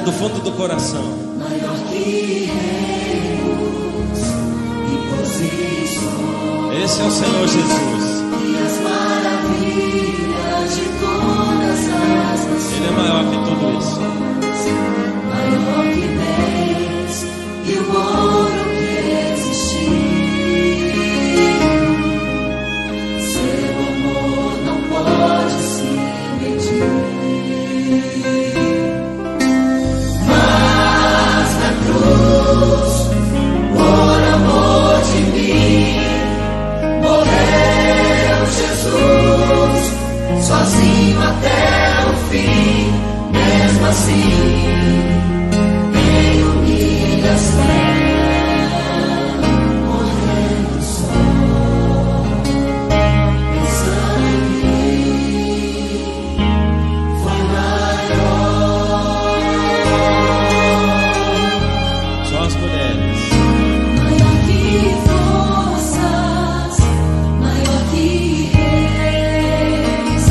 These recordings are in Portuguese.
do fundo do coração. Maior que reinos e posições. Esse é o Senhor Jesus. E as maravilhas de todas as nações. Ele é maior que tudo isso. Maior que bens e o ouro que existiu. Seu amor não pode se medir. Mas na cruz, por amor de mim, morreu Jesus, sozinho até o fim. Mesmo assim, em humilhação, morrendo só, pensando em mim, foi maior. Só as mulheres. Maior que forças, maior que reis,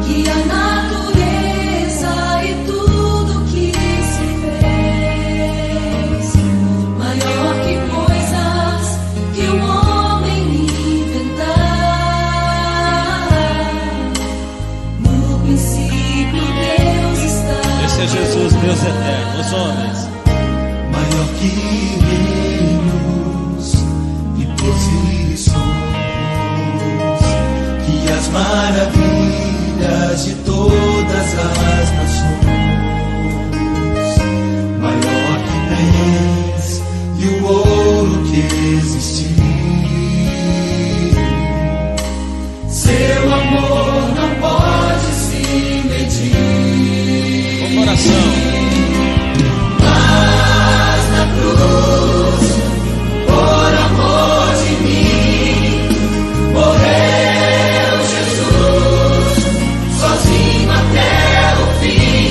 que a natureza e tudo que se fez. Maior que coisas que o homem inventar. No princípio Deus está. Esse é Jesus, Deus eterno. Os homens. Maior que reinos e posições, que as maravilhas de todas as nações. Maior que bens e o ouro que existiu. Seu amor não pode se medir. Com coração. Mas na cruz, por amor de mim, morreu Jesus, sozinho até o fim.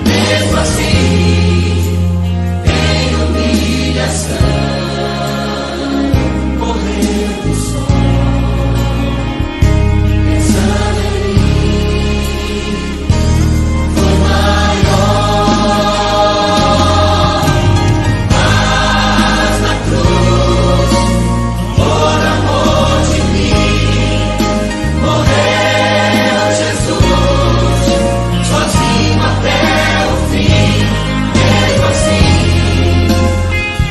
Mesmo assim, em humilhação, morrendo só, pensando em mim, foi maior. Mas na cruz, por amor de mim, morreu Jesus, sozinho até o fim. Mesmo assim,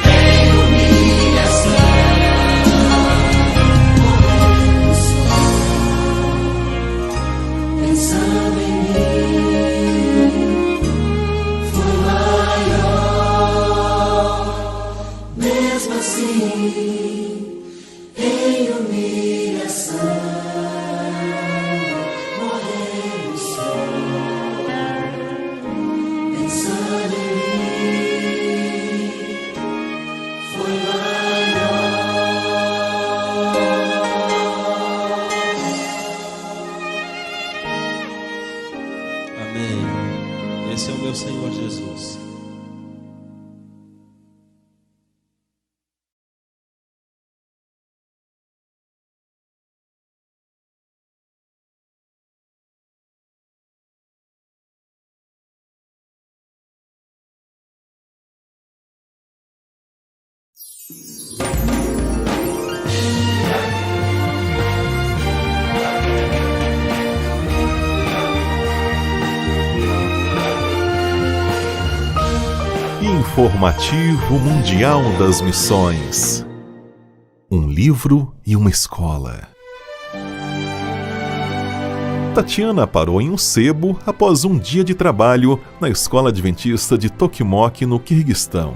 em humilhação, morrendo só, pensando em mim, foi maior. Mesmo assim, em humilhação, morrendo só, pensando em mim, foi maior. Amém. Esse é o meu Senhor Jesus. Informativo Mundial das Missões. Um livro e uma escola. Tatiana parou em um sebo após um dia de trabalho na escola adventista de Tokmok, no Quirguistão.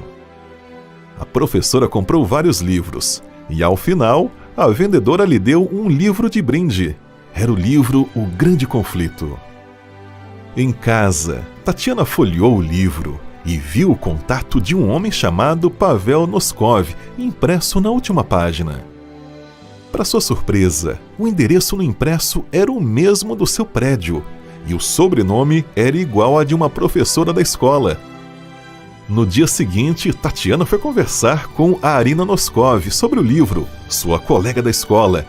A professora comprou vários livros e, ao final, a vendedora lhe deu um livro de brinde. Era o livro O Grande Conflito. Em casa, Tatiana folheou o livro e viu o contato de um homem chamado Pavel Noskov, impresso na última página. Para sua surpresa, o endereço no impresso era o mesmo do seu prédio, e o sobrenome era igual a de uma professora da escola. No dia seguinte, Tatiana foi conversar com a Arina Noskov sobre o livro, sua colega da escola,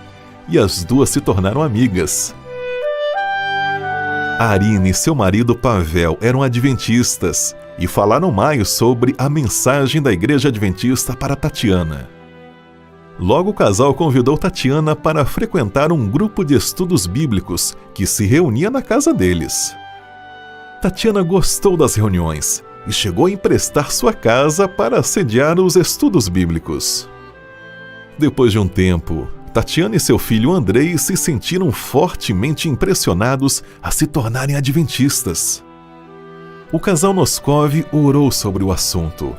e as duas se tornaram amigas. A Arina e seu marido Pavel eram adventistas, e falaram mais sobre a mensagem da Igreja Adventista para Tatiana. Logo o casal convidou Tatiana para frequentar um grupo de estudos bíblicos que se reunia na casa deles. Tatiana gostou das reuniões e chegou a emprestar sua casa para sediar os estudos bíblicos. Depois de um tempo, Tatiana e seu filho Andrei se sentiram fortemente impressionados a se tornarem adventistas. O casal Noskov orou sobre o assunto,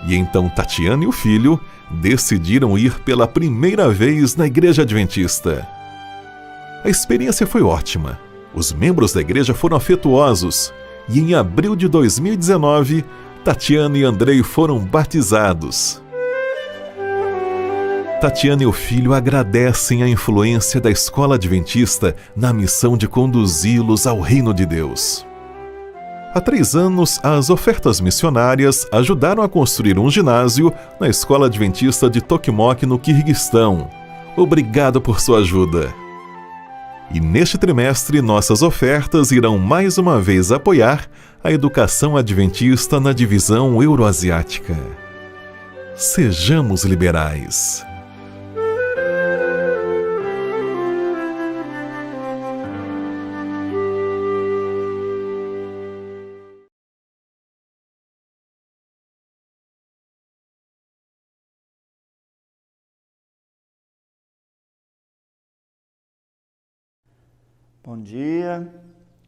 e então Tatiana e o filho decidiram ir pela primeira vez na Igreja Adventista. A experiência foi ótima. Os membros da igreja foram afetuosos, e em abril de 2019, Tatiana e Andrei foram batizados. Tatiana e o filho agradecem a influência da Escola Adventista na missão de conduzi-los ao reino de Deus. Há 3 anos, as ofertas missionárias ajudaram a construir um ginásio na Escola Adventista de Tokimok, no Quirguistão. Obrigado por sua ajuda. E neste trimestre, nossas ofertas irão mais uma vez apoiar a educação adventista na divisão euroasiática. Sejamos liberais.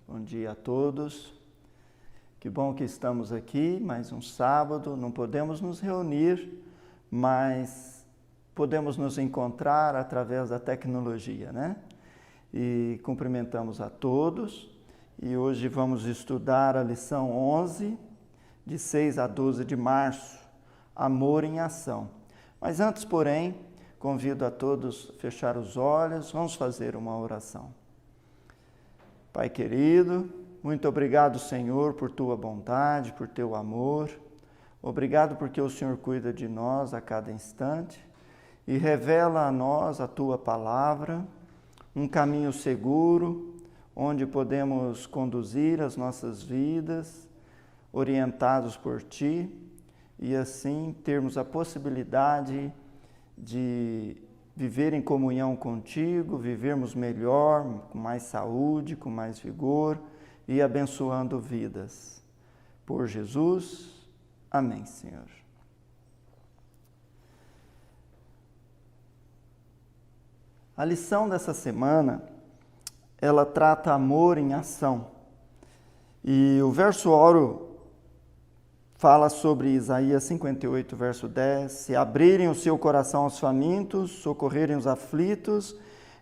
Bom dia a todos. Que bom que estamos aqui, mais um sábado. Não podemos nos reunir, mas podemos nos encontrar através da tecnologia, né? E cumprimentamos a todos. E hoje vamos estudar a lição 11, de 6 a 12 de março, Amor em Ação. Mas antes, porém, convido a todos a fechar os olhos, vamos fazer uma oração. Pai querido, muito obrigado, Senhor, por Tua bondade, por Teu amor. Obrigado porque o Senhor cuida de nós a cada instante e revela a nós a Tua palavra, um caminho seguro, onde podemos conduzir as nossas vidas, orientados por Ti, e assim termos a possibilidade de viver em comunhão contigo, vivermos melhor, com mais saúde, com mais vigor e abençoando vidas. Por Jesus, amém, Senhor. A lição dessa semana, ela trata amor em ação. E o verso oro fala sobre Isaías 58, verso 10. Se abrirem o seu coração aos famintos, socorrerem os aflitos,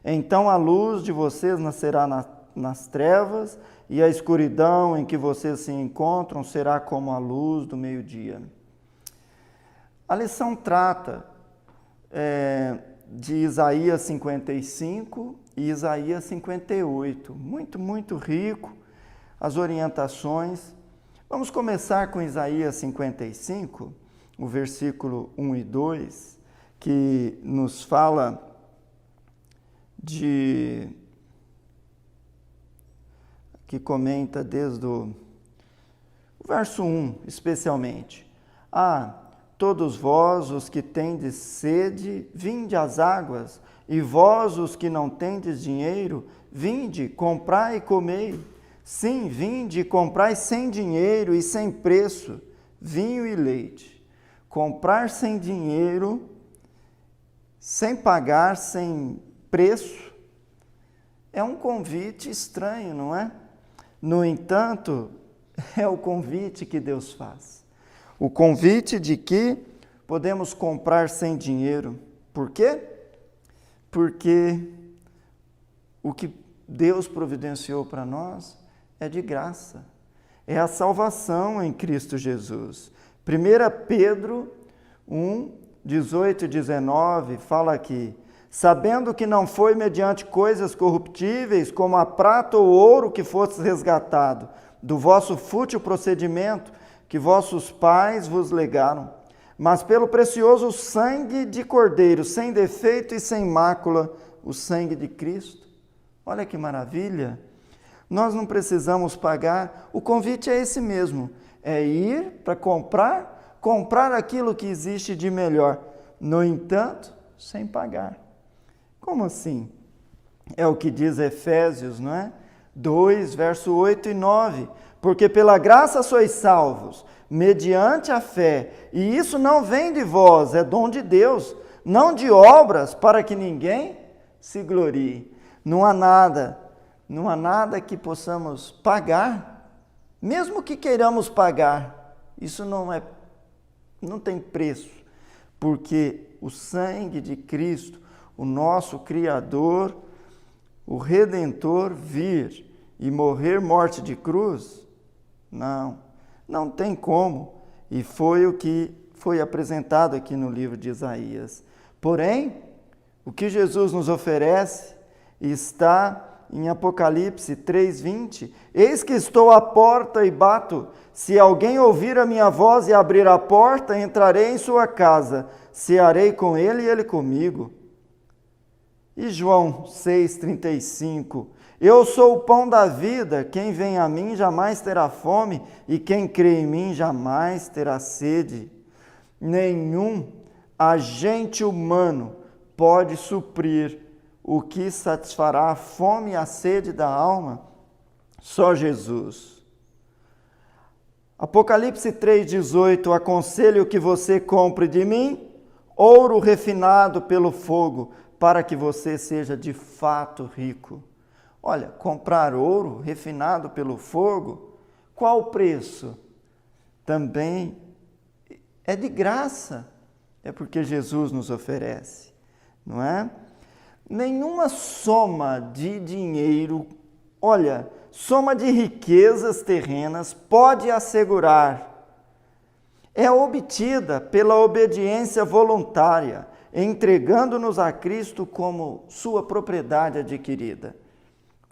então a luz de vocês nascerá nas trevas e a escuridão em que vocês se encontram será como a luz do meio-dia. A lição trata de Isaías 55 e Isaías 58. Muito rico as orientações. Vamos começar com Isaías 55, o versículo 1 e 2, que nos fala que comenta desde o verso 1, especialmente. Todos vós, os que tendes sede, vinde às águas, e vós, os que não tendes dinheiro, vinde, comprai e comei. Sim, vinde e comprai sem dinheiro e sem preço, vinho e leite. Comprar sem dinheiro, sem pagar, sem preço, é um convite estranho, não é? No entanto, é o convite que Deus faz. O convite de que podemos comprar sem dinheiro. Por quê? Porque o que Deus providenciou para nós é de graça. É a salvação em Cristo Jesus. 1 Pedro 1, 18 e 19 fala aqui: sabendo que não foi mediante coisas corruptíveis, como a prata ou ouro, que fosse resgatado do vosso fútil procedimento que vossos pais vos legaram, mas pelo precioso sangue de Cordeiro, sem defeito e sem mácula, o sangue de Cristo. Olha que maravilha! Nós não precisamos pagar, o convite é esse mesmo, é ir para comprar aquilo que existe de melhor. No entanto, sem pagar. Como assim? É o que diz Efésios, não é? 2, verso 8 e 9. Porque pela graça sois salvos, mediante a fé, e isso não vem de vós, é dom de Deus, não de obras, para que ninguém se glorie. Não há nada que possamos pagar, mesmo que queiramos pagar, isso não tem preço, porque o sangue de Cristo, o nosso Criador, o Redentor, vir e morrer morte de cruz, não tem como, e foi o que foi apresentado aqui no livro de Isaías. Porém, o que Jesus nos oferece está em Apocalipse 3:20. Eis que estou à porta e bato. Se alguém ouvir a minha voz e abrir a porta, entrarei em sua casa, cearei com ele e ele comigo. E João 6:35. Eu sou o pão da vida, quem vem a mim jamais terá fome, e quem crê em mim jamais terá sede. Nenhum agente humano pode suprir o que satisfará a fome e a sede da alma, só Jesus. Apocalipse 3:18, aconselho que você compre de mim ouro refinado pelo fogo, para que você seja de fato rico. Olha, comprar ouro refinado pelo fogo, qual o preço? Também é de graça, é porque Jesus nos oferece, não é? Nenhuma soma de dinheiro, olha, soma de riquezas terrenas pode assegurar. É obtida pela obediência voluntária, entregando-nos a Cristo como sua propriedade adquirida.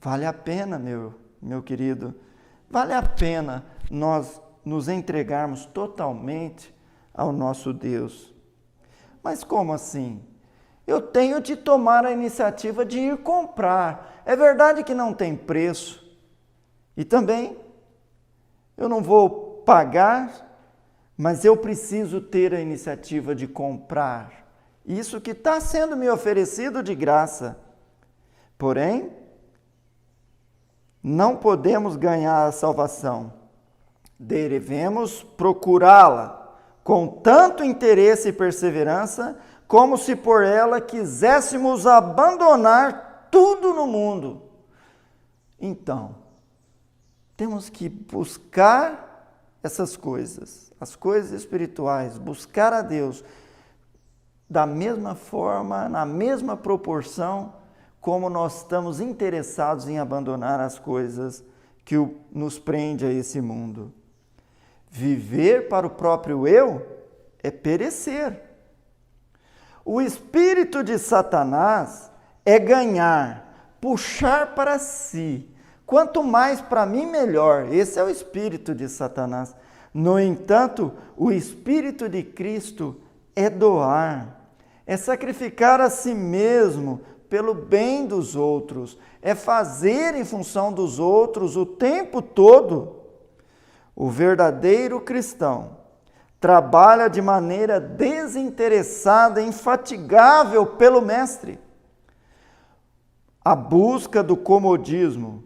Vale a pena, meu querido, vale a pena nós nos entregarmos totalmente ao nosso Deus. Mas como assim? Eu tenho de tomar a iniciativa de ir comprar. É verdade que não tem preço. E também, eu não vou pagar, mas eu preciso ter a iniciativa de comprar. Isso que está sendo me oferecido de graça. Porém, não podemos ganhar a salvação. Devemos procurá-la com tanto interesse e perseverança, como se por ela quiséssemos abandonar tudo no mundo. Então, temos que buscar essas coisas, as coisas espirituais, buscar a Deus da mesma forma, na mesma proporção, como nós estamos interessados em abandonar as coisas que nos prende a esse mundo. Viver para o próprio eu é perecer. O espírito de Satanás é ganhar, puxar para si. Quanto mais para mim, melhor. Esse é o espírito de Satanás. No entanto, o espírito de Cristo é doar, é sacrificar a si mesmo pelo bem dos outros, é fazer em função dos outros o tempo todo. O verdadeiro cristão trabalha de maneira desinteressada, infatigável pelo Mestre. A busca do comodismo,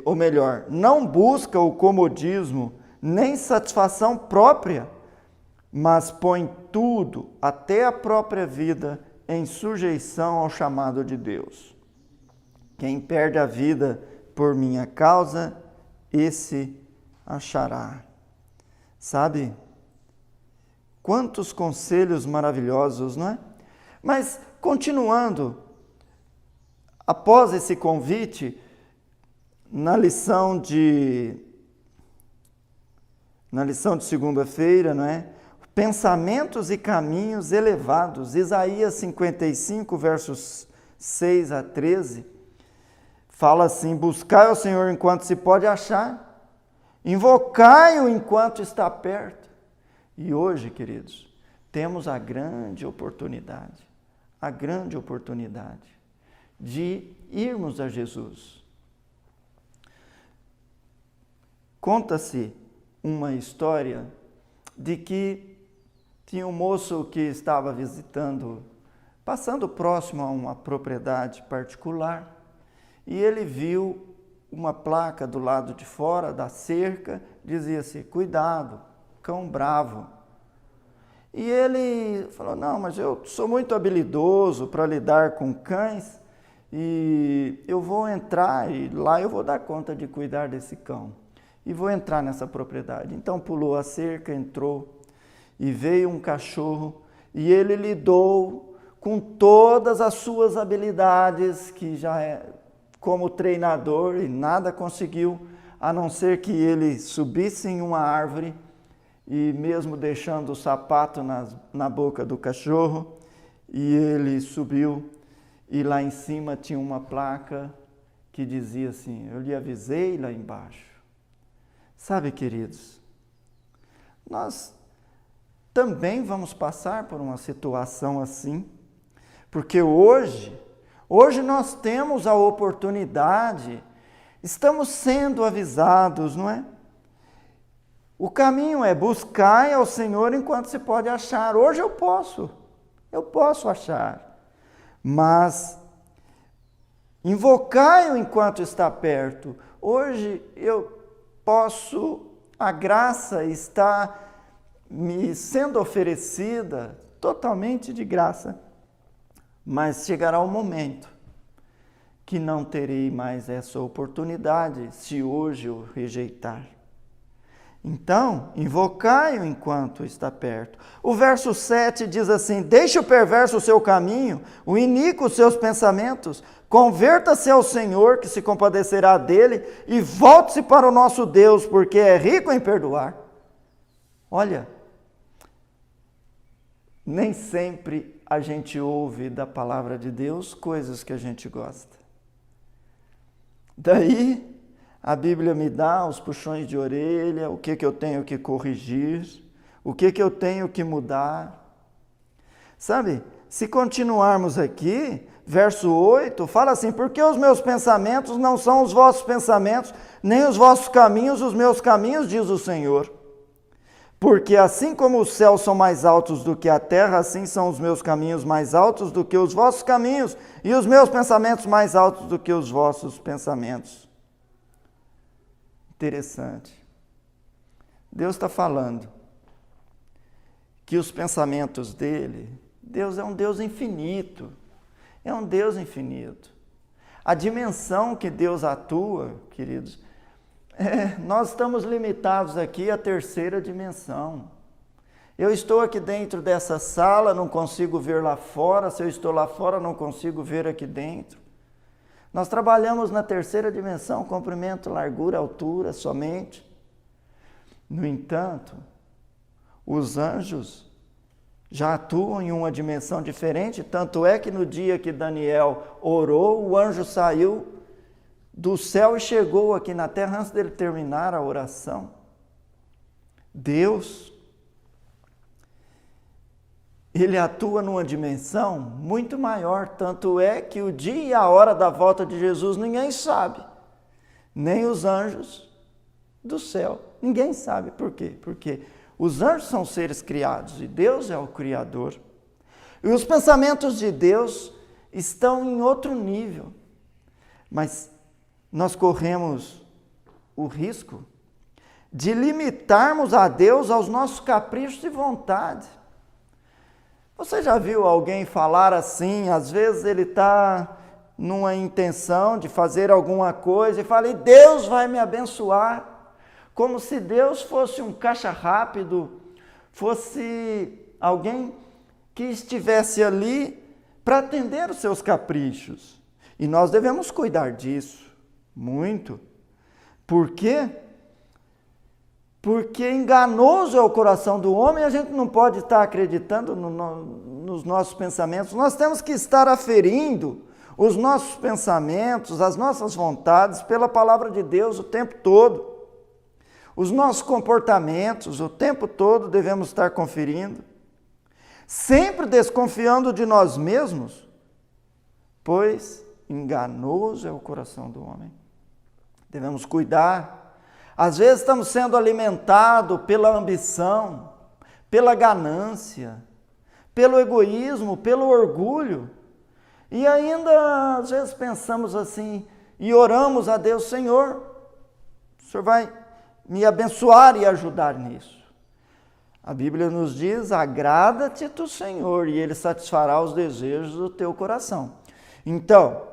ou melhor, não busca o comodismo nem satisfação própria, mas põe tudo, até a própria vida, em sujeição ao chamado de Deus. Quem perde a vida por minha causa, esse achará. Sabe? Quantos conselhos maravilhosos, não é? Mas, continuando, após esse convite, na lição de segunda-feira, não é? Pensamentos e caminhos elevados. Isaías 55, versos 6 a 13, fala assim: buscai ao Senhor enquanto se pode achar, invocai-o enquanto está perto. E hoje, queridos, temos a grande oportunidade de irmos a Jesus. Conta-se uma história de que tinha um moço que estava visitando, passando próximo a uma propriedade particular, e ele viu uma placa do lado de fora da cerca, dizia-se: cuidado, cão bravo. E ele falou: não, mas eu sou muito habilidoso para lidar com cães, e eu vou entrar e lá eu vou dar conta de cuidar desse cão. E vou entrar nessa propriedade. Então pulou a cerca, entrou, e veio um cachorro, e ele lidou com todas as suas habilidades, que já é como treinador, e nada conseguiu, a não ser que ele subisse em uma árvore, e mesmo deixando o sapato na boca do cachorro, e ele subiu, e lá em cima tinha uma placa que dizia assim: eu lhe avisei lá embaixo. Sabe, queridos, nós também vamos passar por uma situação assim, porque hoje nós temos a oportunidade, estamos sendo avisados, não é? O caminho é buscar ao Senhor enquanto se pode achar. Hoje eu posso achar, mas invocai-o enquanto está perto. Hoje a graça está me sendo oferecida totalmente de graça, mas chegará um momento que não terei mais essa oportunidade se hoje eu rejeitar. Então, invocai-o enquanto está perto. O verso 7 diz assim: deixe o perverso o seu caminho, o iníquo os seus pensamentos, converta-se ao Senhor, que se compadecerá dele, e volte-se para o nosso Deus, porque é rico em perdoar. Olha, nem sempre a gente ouve da palavra de Deus coisas que a gente gosta. Daí, a Bíblia me dá os puxões de orelha, o que eu tenho que corrigir, o que eu tenho que mudar. Sabe, se continuarmos aqui, verso 8, fala assim: porque os meus pensamentos não são os vossos pensamentos, nem os vossos caminhos os meus caminhos, diz o Senhor. Porque assim como os céus são mais altos do que a terra, assim são os meus caminhos mais altos do que os vossos caminhos, e os meus pensamentos mais altos do que os vossos pensamentos. Interessante. Deus está falando que os pensamentos dele, Deus é um Deus infinito, é um Deus infinito. A dimensão que Deus atua, queridos, nós estamos limitados aqui à terceira dimensão. Eu estou aqui dentro dessa sala, não consigo ver lá fora. Se eu estou lá fora, não consigo ver aqui dentro. Nós trabalhamos na terceira dimensão, comprimento, largura, altura somente. No entanto, os anjos já atuam em uma dimensão diferente, tanto é que no dia que Daniel orou, o anjo saiu do céu e chegou aqui na terra antes dele terminar a oração. Deus, ele atua numa dimensão muito maior, tanto é que o dia e a hora da volta de Jesus ninguém sabe, nem os anjos do céu, ninguém sabe. Por quê? Porque os anjos são seres criados e Deus é o Criador. E os pensamentos de Deus estão em outro nível, mas nós corremos o risco de limitarmos a Deus aos nossos caprichos e vontade. Você já viu alguém falar assim? Às vezes ele está numa intenção de fazer alguma coisa e fala: e Deus vai me abençoar. Como se Deus fosse um caixa rápido, fosse alguém que estivesse ali para atender os seus caprichos. E nós devemos cuidar disso, muito. Por quê? Porque enganoso é o coração do homem, a gente não pode estar acreditando nos nossos pensamentos. Nós temos que estar aferindo os nossos pensamentos, as nossas vontades pela palavra de Deus o tempo todo. Os nossos comportamentos o tempo todo devemos estar conferindo, sempre desconfiando de nós mesmos, pois enganoso é o coração do homem. Devemos cuidar. Às vezes estamos sendo alimentados pela ambição, pela ganância, pelo egoísmo, pelo orgulho. E ainda, às vezes, pensamos assim e oramos a Deus: Senhor, o Senhor vai me abençoar e ajudar nisso. A Bíblia nos diz: agrada-te do Senhor e Ele satisfará os desejos do teu coração. Então,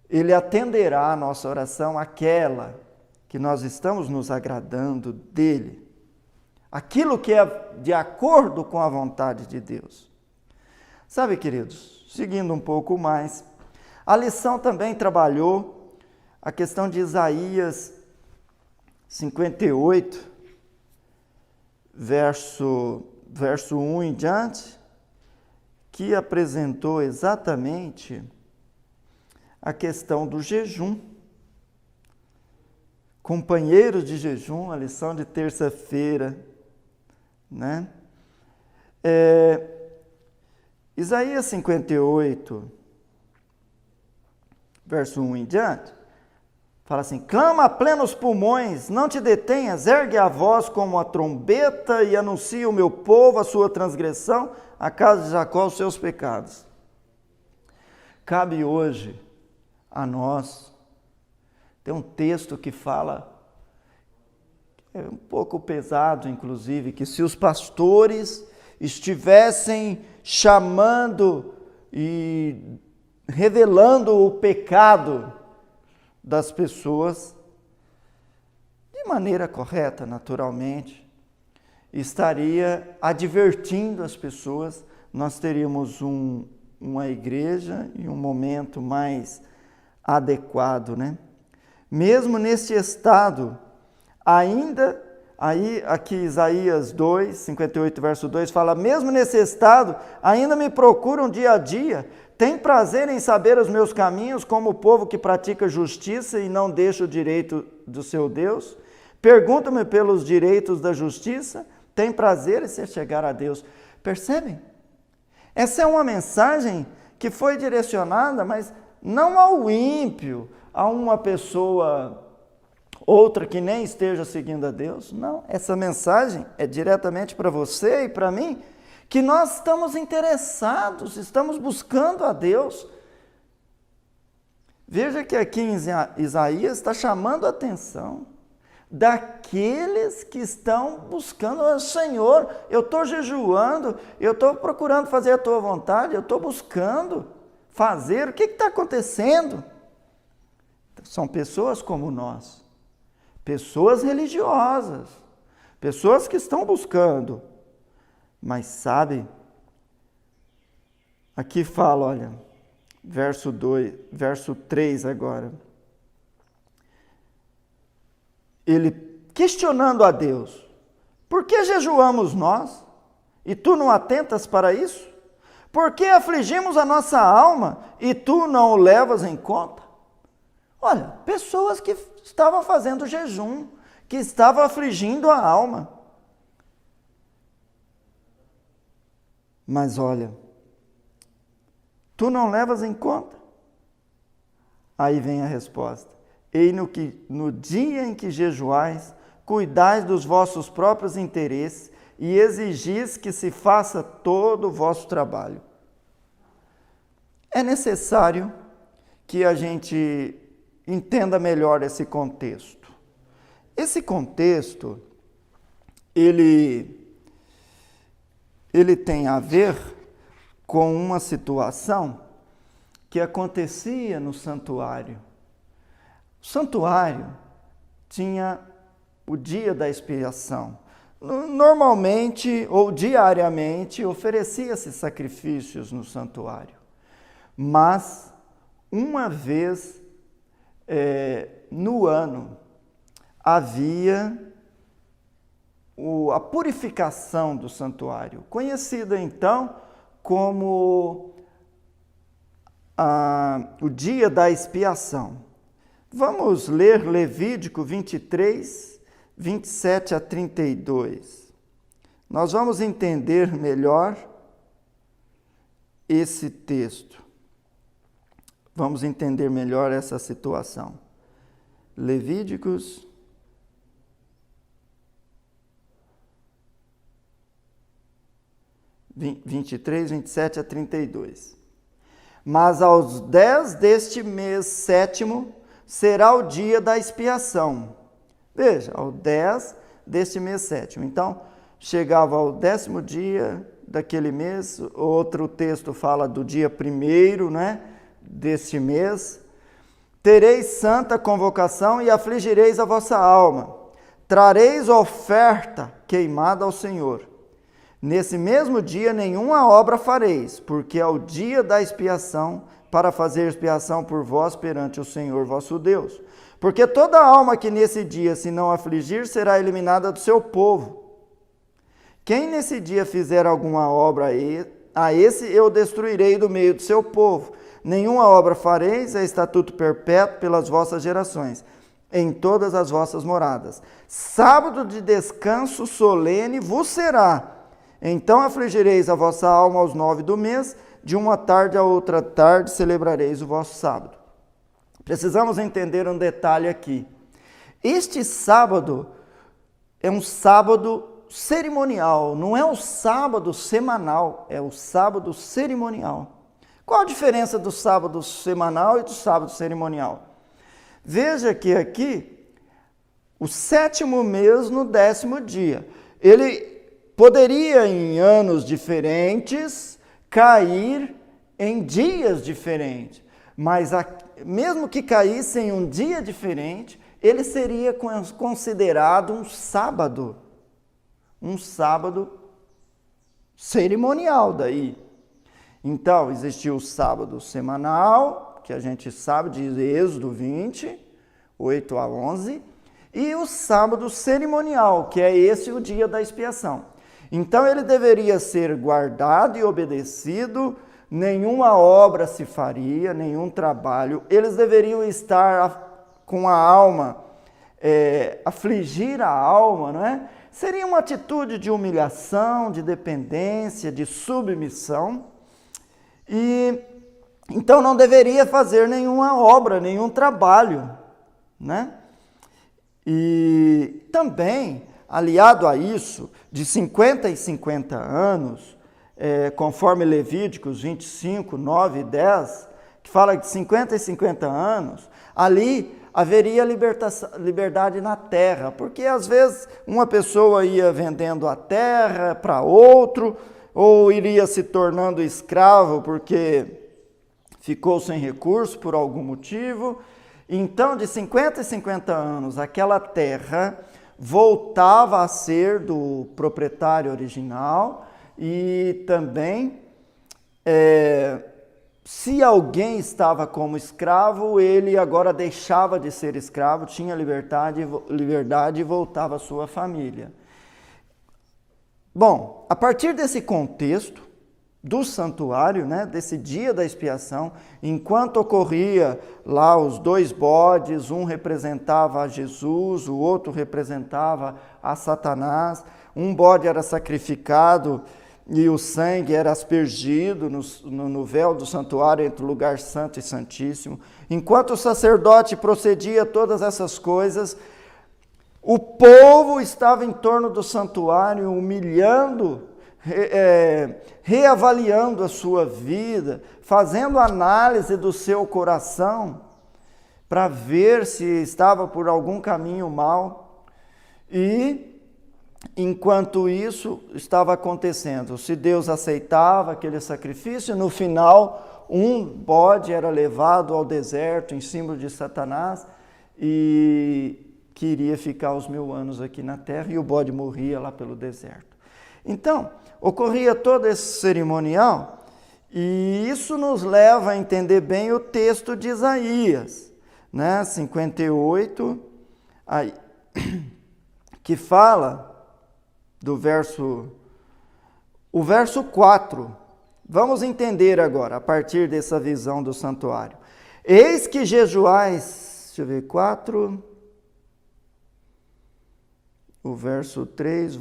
Ele atenderá a nossa oração, aquela que nós estamos nos agradando dEle. Aquilo que é de acordo com a vontade de Deus. Sabe, queridos, seguindo um pouco mais, a lição também trabalhou a questão de Isaías 58, verso 1 em diante, que apresentou exatamente a questão do jejum. Companheiros de jejum, a lição de terça-feira, né? Isaías 58, verso 1 em diante, fala assim: clama a plenos pulmões, não te detenhas, ergue a voz como a trombeta e anuncia o meu povo a sua transgressão, a casa de Jacó os seus pecados. Cabe hoje a nós, tem um texto que fala, é um pouco pesado inclusive, que se os pastores estivessem chamando e revelando o pecado das pessoas, de maneira correta, naturalmente, estaria advertindo as pessoas, nós teríamos uma igreja e um momento mais adequado, né? Mesmo neste estado, ainda, aqui Isaías 2, 58, verso 2, fala: mesmo nesse estado, ainda me procuram dia a dia, tem prazer em saber os meus caminhos, como o povo que pratica justiça e não deixa o direito do seu Deus. Pergunta-me pelos direitos da justiça, tem prazer em se chegar a Deus. Percebem? Essa é uma mensagem que foi direcionada, mas não ao ímpio, a uma pessoa, outra que nem esteja seguindo a Deus. Não, essa mensagem é diretamente para você e para mim, que nós estamos interessados, estamos buscando a Deus. Veja que aqui em Isaías está chamando a atenção daqueles que estão buscando: Senhor, eu estou jejuando, eu estou procurando fazer a tua vontade, eu estou buscando fazer, o que está acontecendo? São pessoas como nós, pessoas religiosas, pessoas que estão buscando, mas sabe, aqui fala, olha, verso 3 agora, ele questionando a Deus: por que jejuamos nós, e tu não atentas para isso? Por que afligimos a nossa alma, e tu não o levas em conta? Olha, pessoas que estavam fazendo jejum, que estavam afligindo a alma. Mas olha, tu não levas em conta? Aí vem a resposta: eis no dia em que jejuais, cuidais dos vossos próprios interesses e exigis que se faça todo o vosso trabalho. É necessário que a gente entenda melhor esse contexto. Esse contexto, ele tem a ver com uma situação que acontecia no santuário. O santuário tinha o dia da expiação. Normalmente ou diariamente oferecia-se sacrifícios no santuário. Mas uma vez no ano havia a purificação do santuário, conhecida então como o dia da expiação. Vamos ler Levítico 23, 27 a 32. Nós vamos entender melhor esse texto. Vamos entender melhor essa situação. Levíticos 23, 27 a 32. Mas aos 10 deste mês sétimo será o dia da expiação. Veja, ao 10 deste mês sétimo. Então, chegava ao 10º dia daquele mês, outro texto fala do dia 1º, né, deste mês. Tereis santa convocação e afligireis a vossa alma. Trareis oferta queimada ao Senhor. Nesse mesmo dia nenhuma obra fareis, porque é o dia da expiação, para fazer expiação por vós perante o Senhor vosso Deus. Porque toda alma que nesse dia se não afligir, será eliminada do seu povo. Quem nesse dia fizer alguma obra a esse eu destruirei do meio do seu povo. Nenhuma obra fareis, é estatuto perpétuo pelas vossas gerações, em todas as vossas moradas. Sábado de descanso solene vos será. Então afligireis a vossa alma aos 9 do mês, de uma tarde a outra tarde celebrareis o vosso sábado. Precisamos entender um detalhe aqui. Este sábado é um sábado cerimonial, não é o sábado semanal, é o sábado cerimonial. Qual a diferença do sábado semanal e do sábado cerimonial? Veja que aqui, o 7º mês no 10º dia, ele poderia, em anos diferentes, cair em dias diferentes, mas mesmo que caísse em um dia diferente, ele seria considerado um sábado cerimonial daí. Então, existiu o sábado semanal, que a gente sabe de Êxodo 20, 8 a 11, e o sábado cerimonial, que é esse o dia da expiação. Então ele deveria ser guardado e obedecido, nenhuma obra se faria, nenhum trabalho. Eles deveriam estar com a alma, afligir a alma, não é? Seria uma atitude de humilhação, de dependência, de submissão. E então não deveria fazer nenhuma obra, nenhum trabalho, né? E também, aliado a isso, de 50 em 50 anos, conforme Levíticos 25, 9 e 10, que fala de 50 em 50 anos, ali haveria liberdade na terra, porque às vezes uma pessoa ia vendendo a terra para outro, ou iria se tornando escravo porque ficou sem recurso por algum motivo. Então, de 50 em 50 anos, aquela terra voltava a ser do proprietário original e também, se alguém estava como escravo, ele agora deixava de ser escravo, tinha liberdade e voltava à sua família. Bom, a partir desse contexto do santuário, né, desse dia da expiação, enquanto ocorria lá os 2 bodes, um representava a Jesus, o outro representava a Satanás, um bode era sacrificado e o sangue era aspergido no véu do santuário entre o lugar santo e santíssimo. Enquanto o sacerdote procedia todas essas coisas, o povo estava em torno do santuário, humilhando, reavaliando a sua vida, fazendo análise do seu coração, para ver se estava por algum caminho mau. E, enquanto isso estava acontecendo, se Deus aceitava aquele sacrifício, no final, um bode era levado ao deserto, em símbolo de Satanás, e queria ficar os 1000 anos aqui na terra, e o bode morria lá pelo deserto. Então, ocorria todo esse cerimonial, e isso nos leva a entender bem o texto de Isaías, né, 58, que fala do verso 4. Vamos entender agora, a partir dessa visão do santuário. Eis que jejuais, deixa eu ver, 4... O verso 3,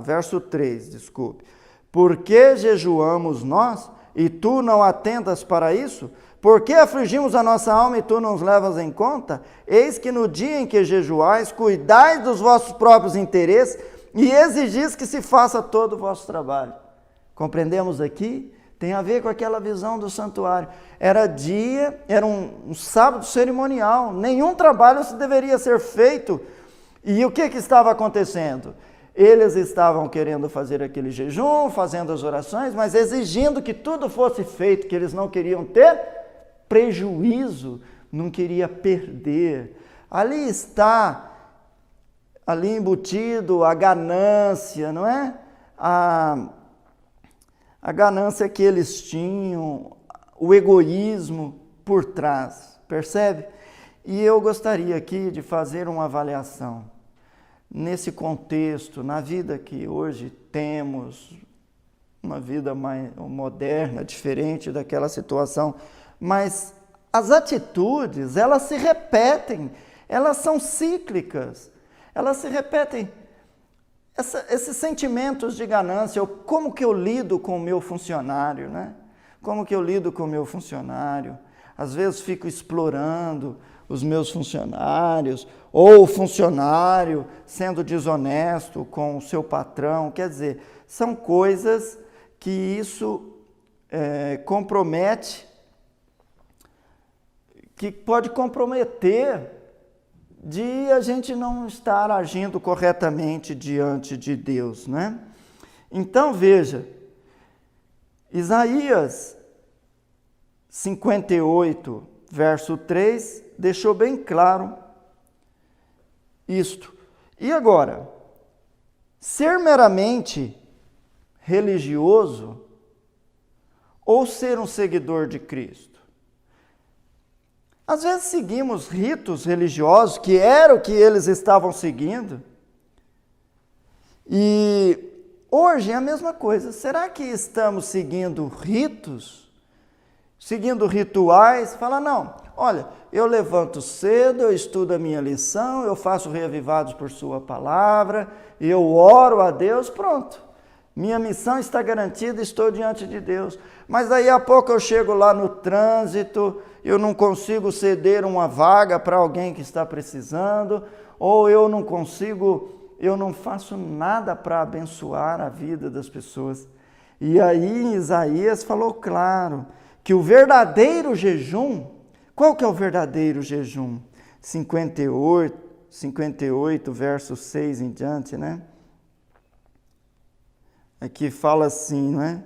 verso 3, desculpe. Por que jejuamos nós, e tu não atentas para isso? Por que afligimos a nossa alma, e tu não nos levas em conta? Eis que no dia em que jejuais, cuidais dos vossos próprios interesses, e exigis que se faça todo o vosso trabalho. Compreendemos aqui? Tem a ver com aquela visão do santuário. Era um sábado cerimonial, nenhum trabalho deveria ser feito. E o que estava acontecendo? Eles estavam querendo fazer aquele jejum, fazendo as orações, mas exigindo que tudo fosse feito, que eles não queriam ter prejuízo, não queria perder. Ali está, ali embutido a ganância, não é? A ganância que eles tinham, o egoísmo por trás, percebe? E eu gostaria aqui de fazer uma avaliação nesse contexto, na vida que hoje temos, uma vida mais moderna, diferente daquela situação, mas as atitudes, elas se repetem, elas são cíclicas, elas se repetem. Esses sentimentos de ganância, como que eu lido com o meu funcionário, né? Como que eu lido com o meu funcionário? Às vezes fico explorando os meus funcionários, ou o funcionário sendo desonesto com o seu patrão. Quer dizer, são coisas que isso compromete, que pode comprometer de a gente não estar agindo corretamente diante de Deus, né? Então, veja, Isaías 58, verso 3, deixou bem claro isto. E agora, ser meramente religioso ou ser um seguidor de Cristo? Às vezes seguimos ritos religiosos, que era o que eles estavam seguindo, e hoje é a mesma coisa. Será que estamos seguindo ritos? Seguindo rituais? Fala, não, olha, eu levanto cedo, eu estudo a minha lição, eu faço reavivados por sua palavra, eu oro a Deus, pronto. Minha missão está garantida, estou diante de Deus. Mas daí a pouco eu chego lá no trânsito, eu não consigo ceder uma vaga para alguém que está precisando, ou eu não faço nada para abençoar a vida das pessoas. E aí Isaías falou claro que o verdadeiro jejum, qual que é o verdadeiro jejum? 58, verso 6 em diante, né? Aqui fala assim, não é?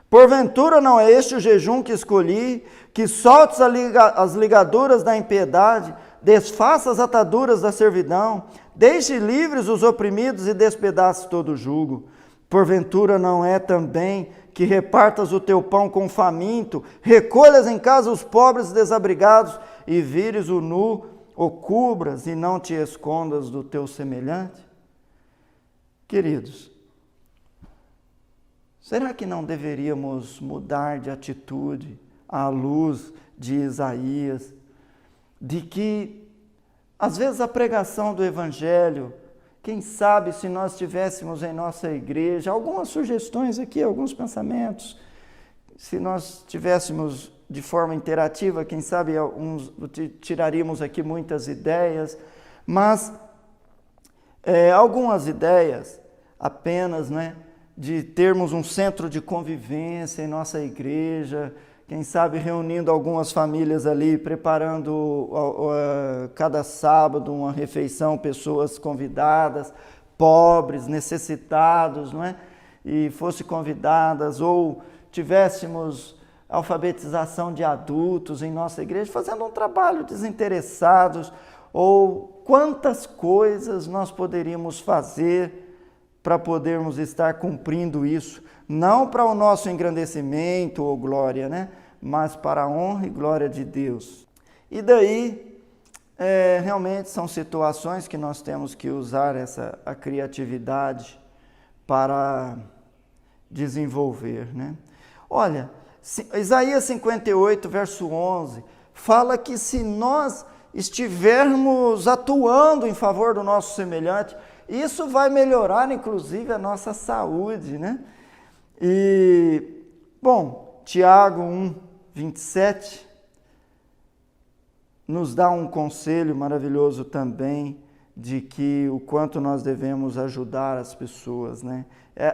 Porventura não é este o jejum que escolhi, que soltes as ligaduras da impiedade, desfaça as ataduras da servidão, deixe livres os oprimidos e despedace todo o jugo. Porventura não é também que repartas o teu pão com o faminto, recolhas em casa os pobres e desabrigados, e vires o nu, ou cubras e não te escondas do teu semelhante? Queridos, será que não deveríamos mudar de atitude à luz de Isaías, de que, às vezes, a pregação do Evangelho, quem sabe se nós tivéssemos em nossa igreja algumas sugestões aqui, alguns pensamentos, se nós tivéssemos de forma interativa, quem sabe tiraríamos aqui muitas ideias, mas algumas ideias apenas, né? De termos um centro de convivência em nossa igreja, quem sabe reunindo algumas famílias ali, preparando cada sábado uma refeição, pessoas convidadas, pobres, necessitados, não é? E fossem convidadas, ou tivéssemos alfabetização de adultos em nossa igreja, fazendo um trabalho desinteressados, ou quantas coisas nós poderíamos fazer para podermos estar cumprindo isso, não para o nosso engrandecimento ou glória, né? Mas para a honra e glória de Deus. E daí, realmente são situações que nós temos que usar a criatividade para desenvolver, né? Olha, Isaías 58, verso 11, fala que se nós estivermos atuando em favor do nosso semelhante, isso vai melhorar, inclusive, a nossa saúde, né? E, bom, Tiago 1, 27, nos dá um conselho maravilhoso também, de que o quanto nós devemos ajudar as pessoas, né?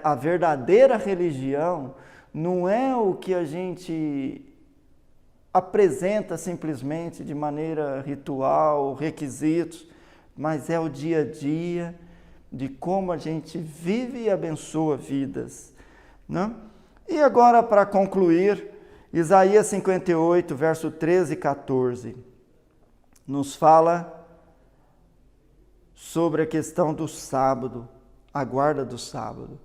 A verdadeira religião não é o que a gente apresenta simplesmente de maneira ritual, requisitos, mas é o dia a dia de como a gente vive e abençoa vidas, né? E agora, para concluir, Isaías 58, verso 13 e 14, nos fala sobre a questão do sábado, a guarda do sábado.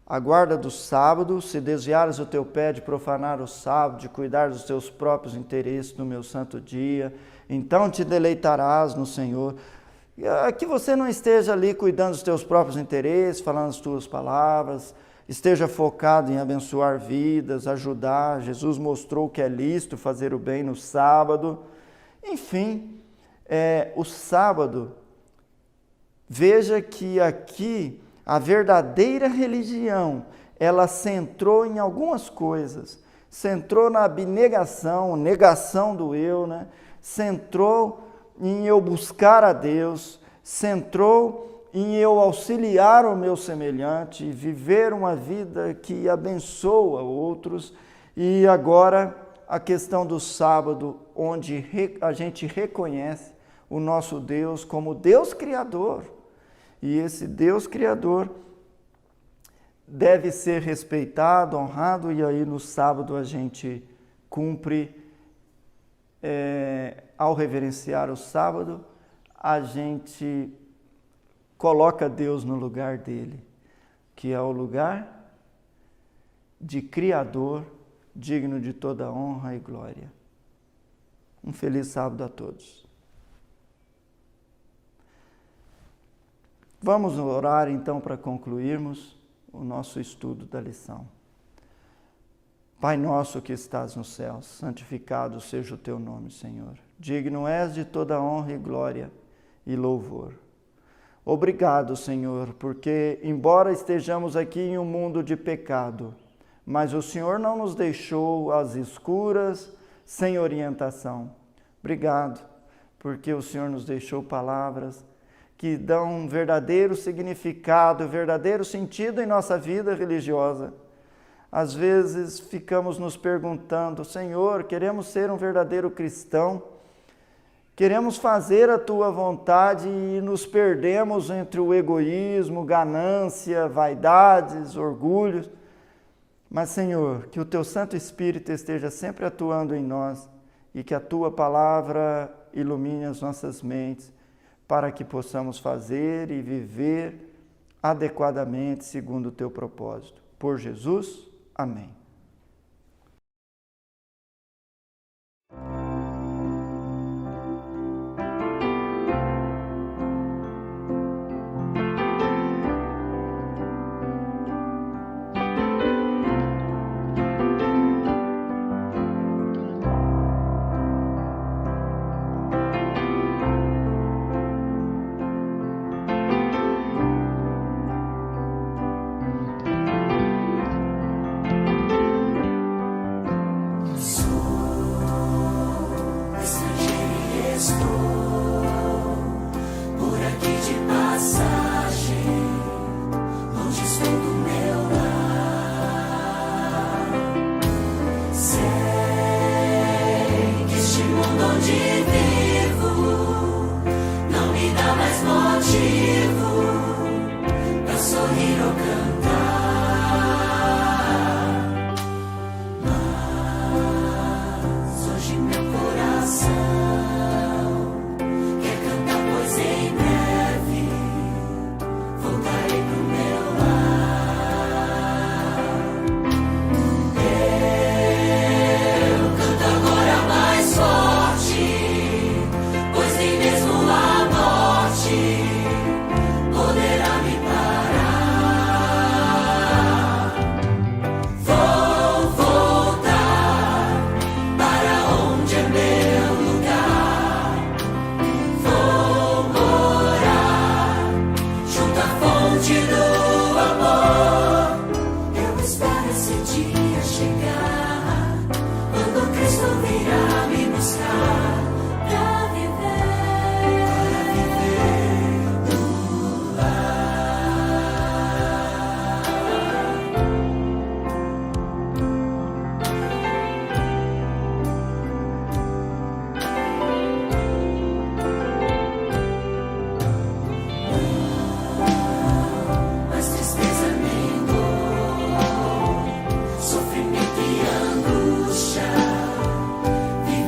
A guarda do sábado, se desviares o teu pé de profanar o sábado, de cuidar dos teus próprios interesses no meu santo dia, então te deleitarás no Senhor. Que você não esteja ali cuidando dos teus próprios interesses, falando as tuas palavras, esteja focado em abençoar vidas, ajudar. Jesus mostrou que é lícito fazer o bem no sábado. Enfim, o sábado, veja que aqui a verdadeira religião, ela centrou em algumas coisas. Centrou na abnegação, negação do eu, né? Centrou em eu buscar a Deus, centrou em eu auxiliar o meu semelhante, viver uma vida que abençoa outros. E agora a questão do sábado, onde a gente reconhece o nosso Deus como Deus Criador. E esse Deus Criador deve ser respeitado, honrado, e aí no sábado a gente cumpre, ao reverenciar o sábado, a gente coloca Deus no lugar dele, que é o lugar de Criador, digno de toda honra e glória. Um feliz sábado a todos. Vamos orar então para concluirmos o nosso estudo da lição. Pai nosso que estás nos céus, santificado seja o teu nome, Senhor. Digno és de toda honra e glória e louvor. Obrigado, Senhor, porque embora estejamos aqui em um mundo de pecado, mas o Senhor não nos deixou às escuras, sem orientação. Obrigado, porque o Senhor nos deixou palavras que dão um verdadeiro significado, verdadeiro sentido em nossa vida religiosa. Às vezes ficamos nos perguntando: Senhor, queremos ser um verdadeiro cristão, queremos fazer a Tua vontade e nos perdemos entre o egoísmo, ganância, vaidades, orgulhos. Mas, Senhor, que o Teu Santo Espírito esteja sempre atuando em nós e que a Tua palavra ilumine as nossas mentes, para que possamos fazer e viver adequadamente segundo o Teu propósito. Por Jesus, amém. Eu canto agora mais forte.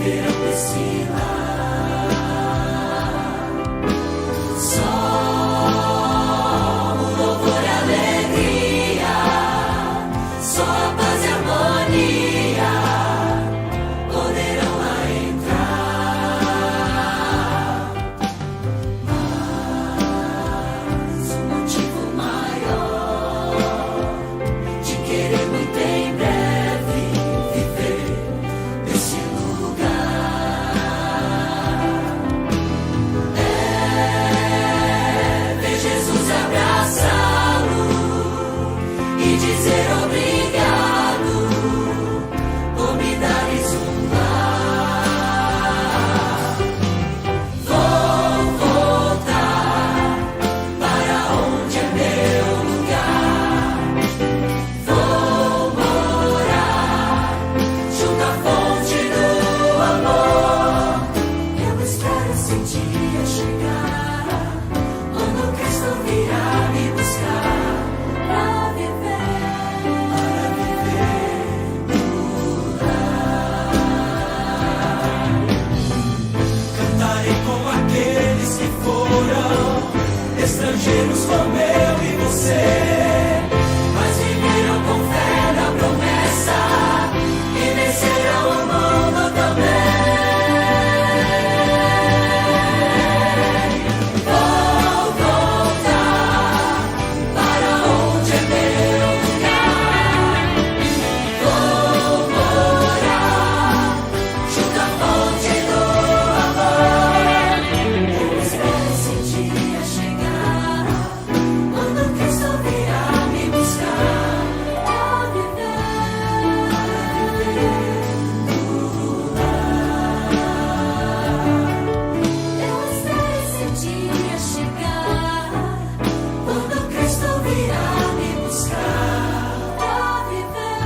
verão desfilar. Só o louvor e alegria, só a paz e harmonia poderão lá entrar. Mas um motivo maior de querer muito em breve viver nesse lugar é ver Jesus abraçá-lo e dizer obrigado por me dares um lar. Vou voltar para onde é meu lugar. Vou morar junto à fonte do amor. Eu espero esse dia chegar, quando Cristo virá me buscar para viver no lar. Cantarei com aqueles que foram estrangeiros como eu e você, mas viveram com fé na promessa e vencerão o mundo também. Vou voltar para onde é meu lugar. Vou morar junto à fonte do amor. Eu espero esse dia chegar, quando Cristo virá me buscar para viver no lar. Eu espero esse dia chegar, quando Cristo virá me buscar para viver no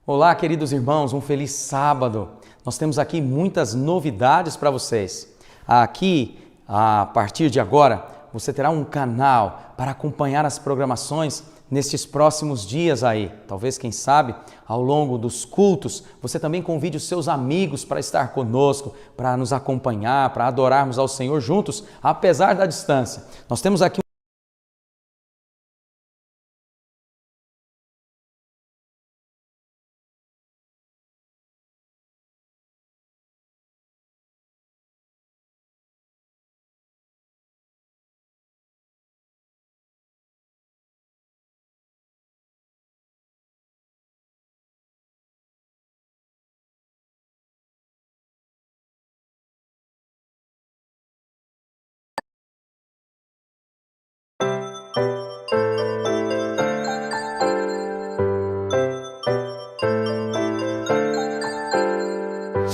Olá, queridos irmãos, um feliz sábado. Nós temos aqui muitas novidades para vocês. Aqui, a partir de agora, você terá um canal para acompanhar as programações nestes próximos dias aí. Talvez, quem sabe, ao longo dos cultos, você também convide os seus amigos para estar conosco, para nos acompanhar, para adorarmos ao Senhor juntos, apesar da distância. Nós temos aqui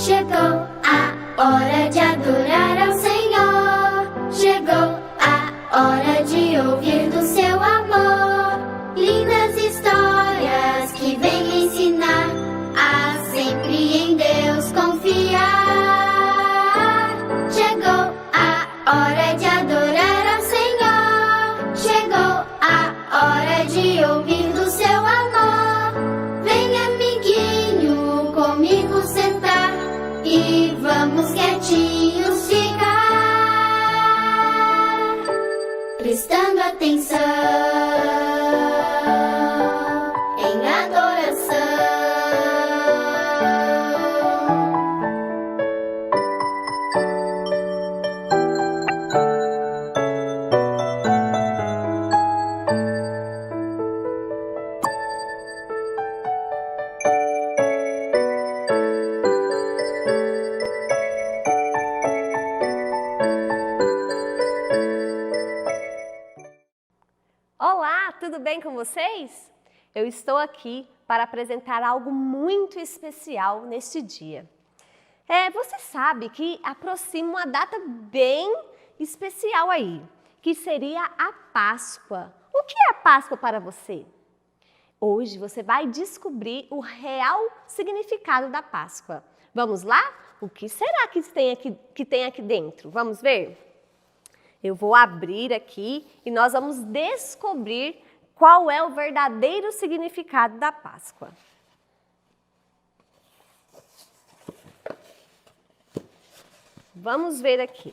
Chegou a hora de adorar ao Senhor. Chegou a hora de ouvir do seu amor. Lindas histórias que vêm ensinar a sempre em Deus confiar. Chegou a hora de adorar ao Senhor. Chegou a hora de ouvir do seu amor. Vem, amiguinho, comigo sentar e vamos quietinhos ficar, prestando atenção em adoração. Olá, tudo bem com vocês? eu estou aqui para apresentar algo muito especial neste dia. Você sabe que aproxima uma data bem especial aí, que seria a Páscoa. O que é a Páscoa para você? Hoje você vai descobrir o real significado da Páscoa. Vamos lá? O que será que tem aqui dentro? Vamos ver? Eu vou abrir aqui e nós vamos descobrir qual é o verdadeiro significado da Páscoa. Vamos ver aqui.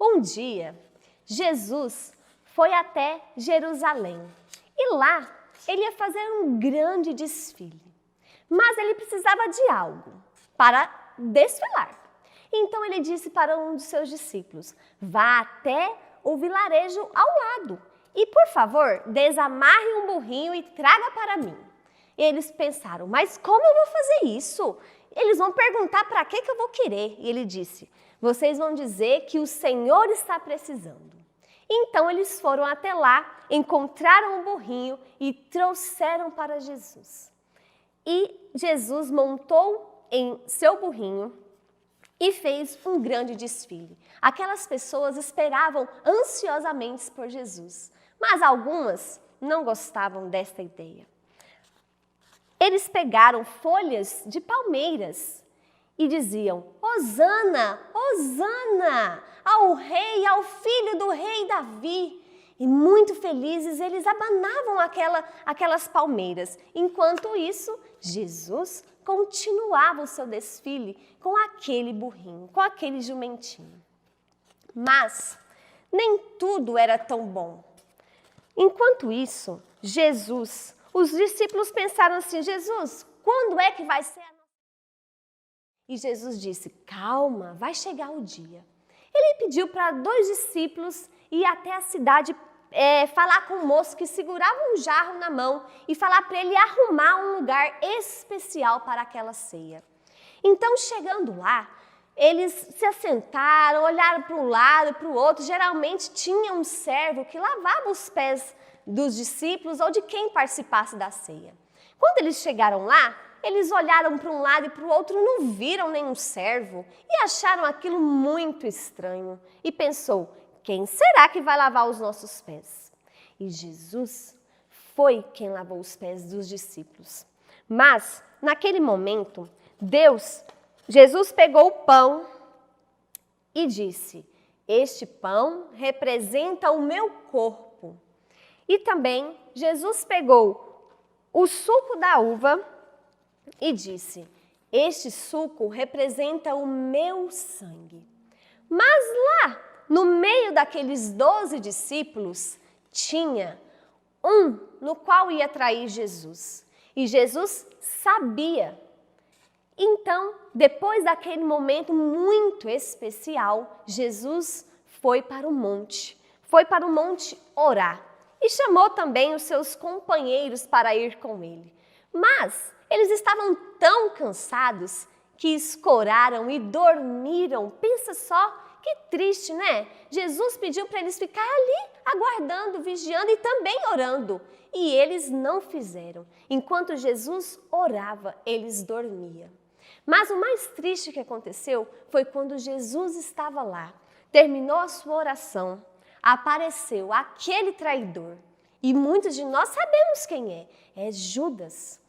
Um dia, Jesus foi até Jerusalém e lá ele ia fazer um grande desfile. Mas ele precisava de algo para desfilar. Então ele disse para um dos seus discípulos: vá até o vilarejo ao lado e, por favor, desamarre um burrinho e traga para mim. E eles pensaram: mas como eu vou fazer isso? Eles vão perguntar para que eu vou querer. E ele disse: vocês vão dizer que o Senhor está precisando. Então eles foram até lá, encontraram um burrinho e trouxeram para Jesus. E Jesus montou em seu burrinho e fez um grande desfile. Aquelas pessoas esperavam ansiosamente por Jesus, mas algumas não gostavam desta ideia. Eles pegaram folhas de palmeiras e diziam: Hosana, Hosana, ao rei, ao filho do rei Davi. E muito felizes eles abanavam aquelas palmeiras. Enquanto isso, Jesus continuava o seu desfile com aquele burrinho, com aquele jumentinho. Mas nem tudo era tão bom. Enquanto isso, os discípulos pensaram assim: Jesus, quando é que vai ser a nossa? E Jesus disse: calma, vai chegar o dia. Ele pediu para 2 discípulos ir até a cidade falar com o moço que segurava um jarro na mão e falar para ele arrumar um lugar especial para aquela ceia. Então, chegando lá, eles se assentaram, olharam para um lado e para o outro. Geralmente tinha um servo que lavava os pés dos discípulos ou de quem participasse da ceia. Quando eles chegaram lá, eles olharam para um lado e para o outro, não viram nenhum servo e acharam aquilo muito estranho. E pensou: quem será que vai lavar os nossos pés? E Jesus foi quem lavou os pés dos discípulos. Mas, naquele momento, Jesus pegou o pão e disse: este pão representa o meu corpo. E também Jesus pegou o suco da uva e disse: este suco representa o meu sangue. Mas lá, no meio daqueles 12 discípulos, tinha um no qual ia trair Jesus. E Jesus sabia. Então, depois daquele momento muito especial, Jesus foi para o monte orar. E chamou também os seus companheiros para ir com ele. Mas eles estavam tão cansados que escoraram e dormiram. Pensa só, que triste, né? Jesus pediu para eles ficar ali, aguardando, vigiando e também orando. E eles não fizeram. Enquanto Jesus orava, eles dormiam. Mas o mais triste que aconteceu foi quando Jesus estava lá, terminou a sua oração, apareceu aquele traidor. E muitos de nós sabemos quem é Judas.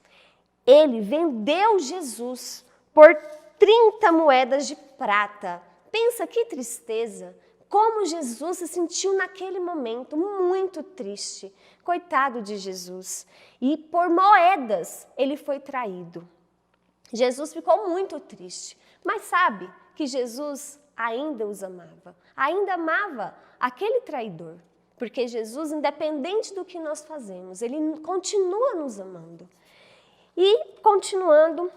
Ele vendeu Jesus por 30 moedas de prata. Pensa que tristeza, como Jesus se sentiu naquele momento, muito triste. Coitado de Jesus. E por moedas ele foi traído. Jesus ficou muito triste, mas sabe que Jesus ainda os amava. Ainda amava aquele traidor. Porque Jesus, independente do que nós fazemos, ele continua nos amando. E, continuando,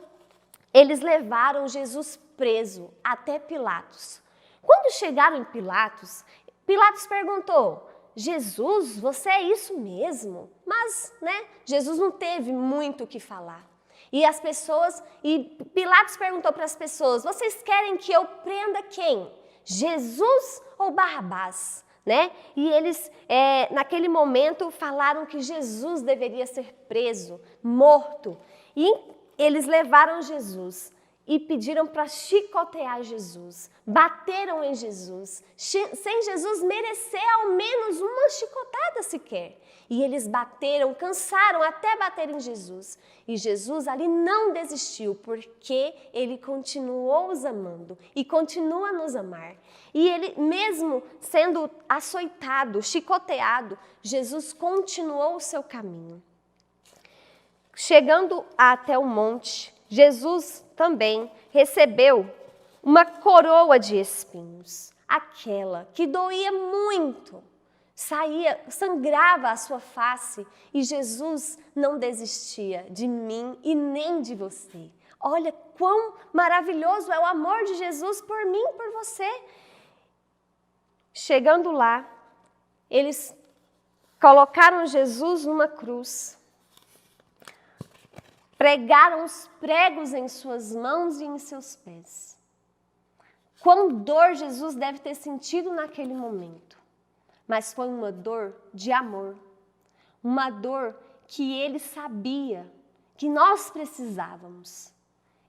eles levaram Jesus preso até Pilatos. Quando chegaram em Pilatos, Pilatos perguntou: Jesus, você é isso mesmo? Mas, Jesus não teve muito o que falar. E Pilatos perguntou para as pessoas: vocês querem que eu prenda quem? Jesus ou Barrabás? né? E eles, naquele momento, falaram que Jesus deveria ser preso, morto. E eles levaram Jesus e pediram para chicotear Jesus, bateram em Jesus, sem Jesus merecer ao menos uma chicotada sequer. E eles bateram, cansaram até bater em Jesus. E Jesus ali não desistiu, porque ele continuou os amando e continua a nos amar. E ele, mesmo sendo açoitado, chicoteado, Jesus continuou o seu caminho. Chegando até o monte, Jesus também recebeu uma coroa de espinhos, aquela que doía muito, sangrava a sua face, e Jesus não desistia de mim e nem de você. Olha quão maravilhoso é o amor de Jesus por mim e por você. Chegando lá, eles colocaram Jesus numa cruz, pregaram os pregos em suas mãos e em seus pés. Quão dor Jesus deve ter sentido naquele momento. Mas foi uma dor de amor. Uma dor que ele sabia que nós precisávamos.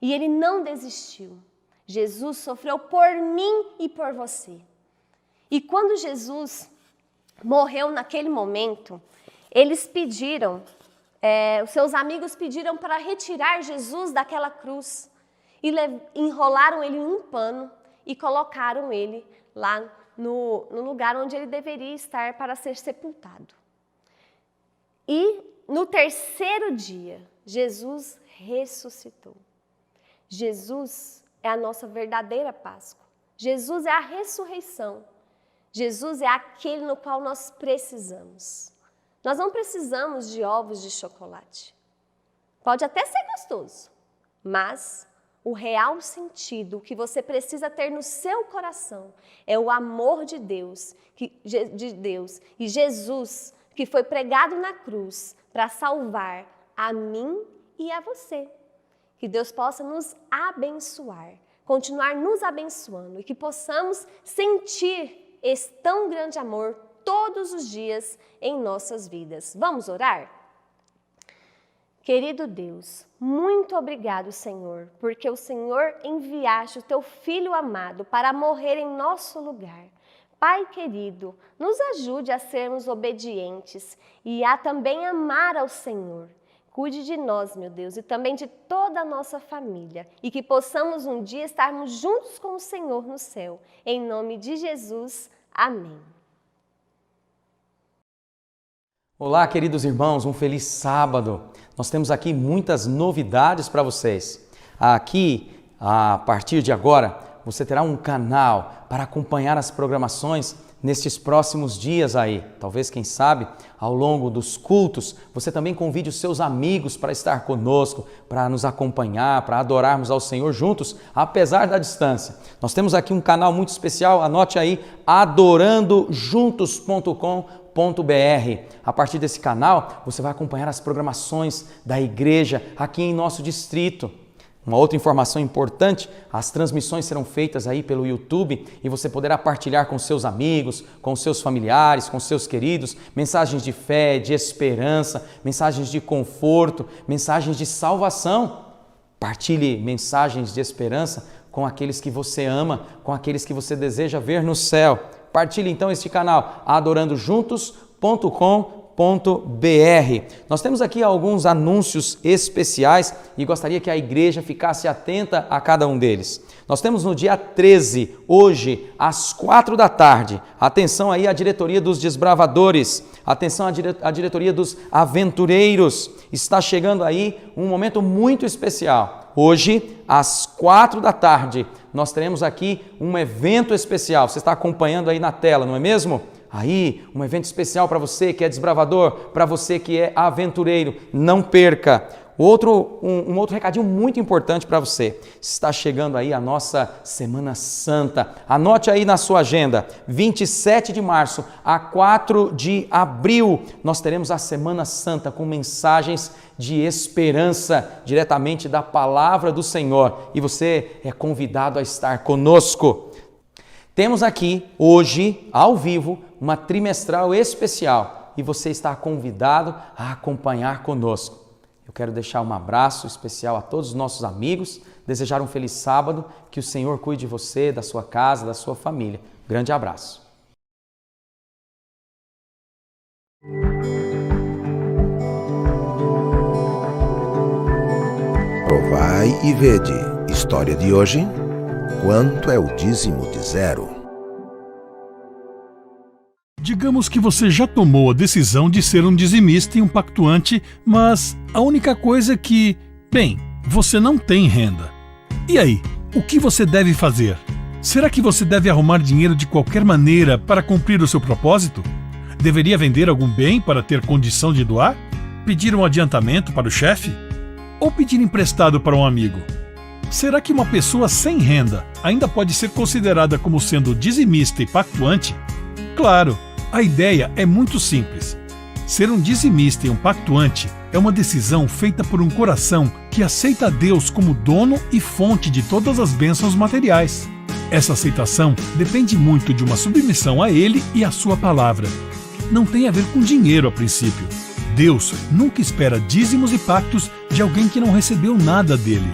E ele não desistiu. Jesus sofreu por mim e por você. E quando Jesus morreu naquele momento, eles pediram, os seus amigos pediram para retirar Jesus daquela cruz. E enrolaram ele em um pano e colocaram ele lá no lugar onde ele deveria estar para ser sepultado. E no terceiro dia, Jesus ressuscitou. Jesus é a nossa verdadeira Páscoa. Jesus é a ressurreição. Jesus é aquele no qual nós precisamos. Nós não precisamos de ovos de chocolate. Pode até ser gostoso, mas o real sentido que você precisa ter no seu coração é o amor de Deus, e Jesus, que foi pregado na cruz para salvar a mim e a você. Que Deus possa nos abençoar, continuar nos abençoando, e que possamos sentir esse tão grande amor todos os dias em nossas vidas. Vamos orar? Querido Deus, muito obrigado, Senhor, porque o Senhor enviaste o teu Filho amado para morrer em nosso lugar. Pai querido, nos ajude a sermos obedientes e a também amar ao Senhor. Cuide de nós, meu Deus, e também de toda a nossa família, e que possamos um dia estarmos juntos com o Senhor no céu. Em nome de Jesus, amém. Olá, queridos irmãos, um feliz sábado. Nós temos aqui muitas novidades para vocês. Aqui, a partir de agora, você terá um canal para acompanhar as programações nestes próximos dias aí. Talvez, quem sabe, ao longo dos cultos, você também convide os seus amigos para estar conosco, para nos acompanhar, para adorarmos ao Senhor juntos, apesar da distância. Nós temos aqui um canal muito especial, anote aí, adorandojuntos.com.br. A partir desse canal, você vai acompanhar as programações da igreja aqui em nosso distrito. Uma outra informação importante, as transmissões serão feitas aí pelo YouTube e você poderá partilhar com seus amigos, com seus familiares, com seus queridos, mensagens de fé, de esperança, mensagens de conforto, mensagens de salvação. Partilhe mensagens de esperança com aqueles que você ama, com aqueles que você deseja ver no céu. Partilhe então este canal, adorandojuntos.com.br. Nós temos aqui alguns anúncios especiais e gostaria que a igreja ficasse atenta a cada um deles. Nós temos no dia 13, hoje, às 4 da tarde. Atenção aí à diretoria dos desbravadores, atenção à diretoria dos aventureiros. Está chegando aí um momento muito especial. Hoje, às 4 da tarde, nós teremos aqui um evento especial. Você está acompanhando aí na tela, não é mesmo? Aí, um evento especial para você que é desbravador, para você que é aventureiro. Não perca! Um outro recadinho muito importante para você. Está chegando aí a nossa Semana Santa. Anote aí na sua agenda, 27 de março a 4 de abril, nós teremos a Semana Santa com mensagens de esperança, diretamente da Palavra do Senhor. E você é convidado a estar conosco. Temos aqui, hoje, ao vivo, uma trimestral especial e você está convidado a acompanhar conosco. Eu quero deixar um abraço especial a todos os nossos amigos, desejar um feliz sábado, que o Senhor cuide de você, da sua casa, da sua família. Grande abraço. Provai e vede. História de hoje: quanto é o dízimo de zero? Digamos que você já tomou a decisão de ser um dizimista e um pactuante, mas a única coisa é que, bem, você não tem renda. E aí, o que você deve fazer? Será que você deve arrumar dinheiro de qualquer maneira para cumprir o seu propósito? Deveria vender algum bem para ter condição de doar? Pedir um adiantamento para o chefe? Ou pedir emprestado para um amigo? Será que uma pessoa sem renda ainda pode ser considerada como sendo dizimista e pactuante? Claro, a ideia é muito simples. Ser um dizimista e um pactuante é uma decisão feita por um coração que aceita a Deus como dono e fonte de todas as bênçãos materiais. Essa aceitação depende muito de uma submissão a Ele e à sua palavra. Não tem a ver com dinheiro a princípio. Deus nunca espera dízimos e pactos de alguém que não recebeu nada dele.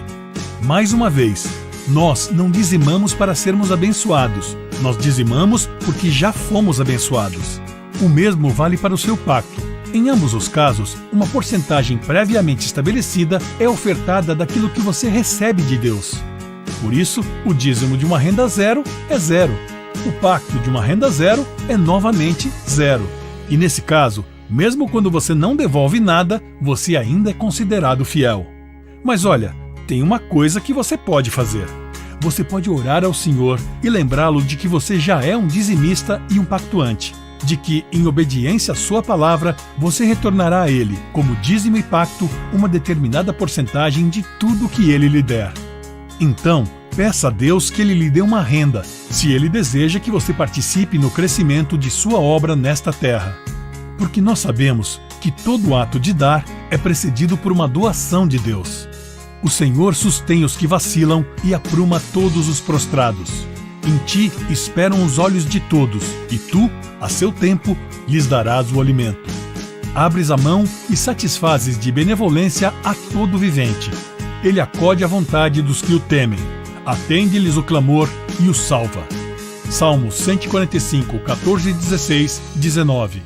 Mais uma vez, nós não dizimamos para sermos abençoados. Nós dizimamos porque já fomos abençoados. O mesmo vale para o seu pacto. Em ambos os casos, uma porcentagem previamente estabelecida é ofertada daquilo que você recebe de Deus. Por isso, o dízimo de uma renda zero é zero. O pacto de uma renda zero é novamente zero. E nesse caso, mesmo quando você não devolve nada, você ainda é considerado fiel. Mas olha, tem uma coisa que você pode fazer. Você pode orar ao Senhor e lembrá-lo de que você já é um dizimista e um pactuante, de que, em obediência à sua palavra, você retornará a Ele, como dízimo e pacto, uma determinada porcentagem de tudo que Ele lhe der. Então, peça a Deus que Ele lhe dê uma renda, se Ele deseja que você participe no crescimento de sua obra nesta terra. Porque nós sabemos que todo ato de dar é precedido por uma doação de Deus. O Senhor sustém os que vacilam e apruma todos os prostrados. Em ti esperam os olhos de todos, e tu, a seu tempo, lhes darás o alimento. Abres a mão e satisfazes de benevolência a todo vivente. Ele acode à vontade dos que o temem, atende-lhes o clamor e os salva. Salmos 145, 14, 16, 19.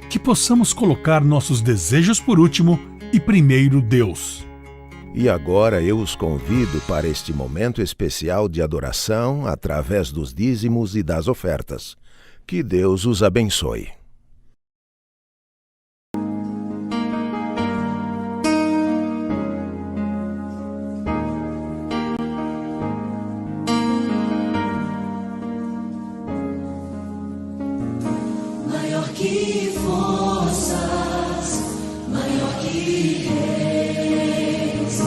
Que possamos colocar nossos desejos por último e primeiro Deus. E agora eu os convido para este momento especial de adoração através dos dízimos e das ofertas. Que Deus os abençoe. Maior que forças, maior que reis,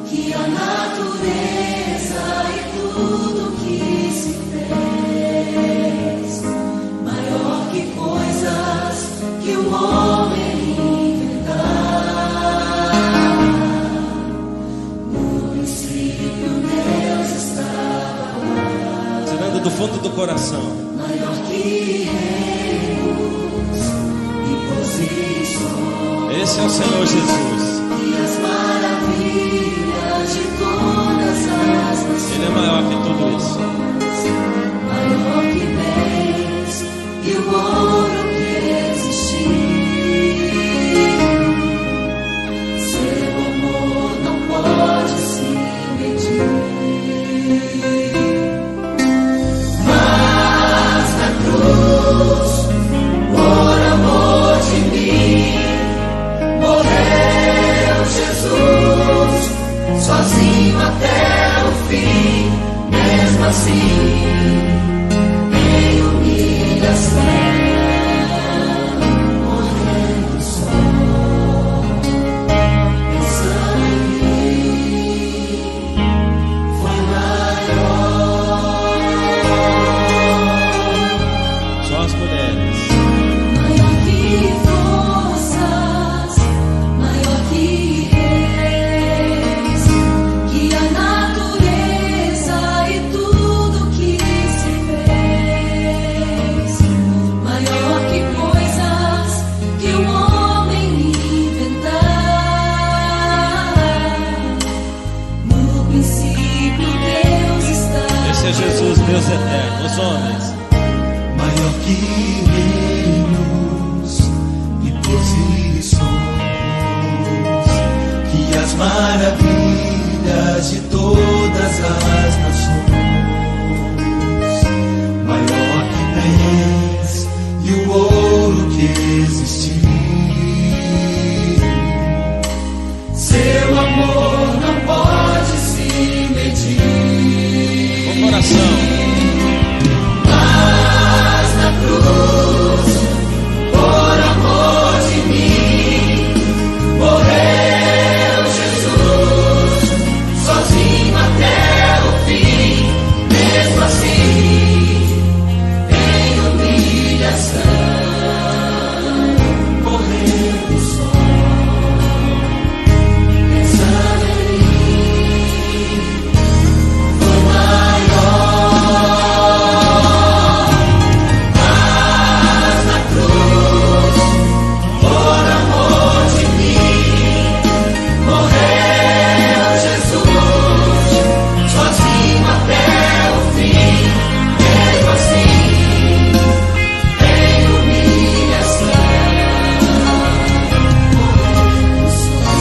que a natureza e tudo que se fez, maior que coisas que o homem inventar. No princípio Deus estava lá, Tirando do fundo do coração. maior que Esse é o Senhor Jesus. e as maravilhas de todas as nações. Ele é maior que tudo isso. Maior que bens e o ouro que existir. Seu amor não pode se medir. Mas na cruz, por amor de mim, morreu Jesus, sozinho até o fim. Mesmo assim, e sons, que as maravilhas de todas as nações, maior que bens e o ouro que existir, seu amor não pode se medir. Com coração. Mas na cruz, por amor de mim, morreu Jesus, sozinho até o fim. Mesmo assim, em humilhação, morreu só, pensando em mim, foi maior. Mas na cruz, por amor de mim, morreu Jesus, sozinho até o fim. Mesmo assim, em humilhação, morreu só,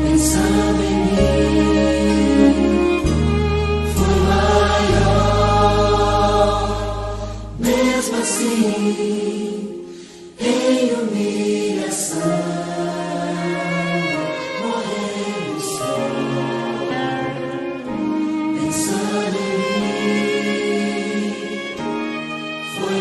pensando em mim, foi maior. Mesmo assim, em humilhação, morreu só, pensando em mim, foi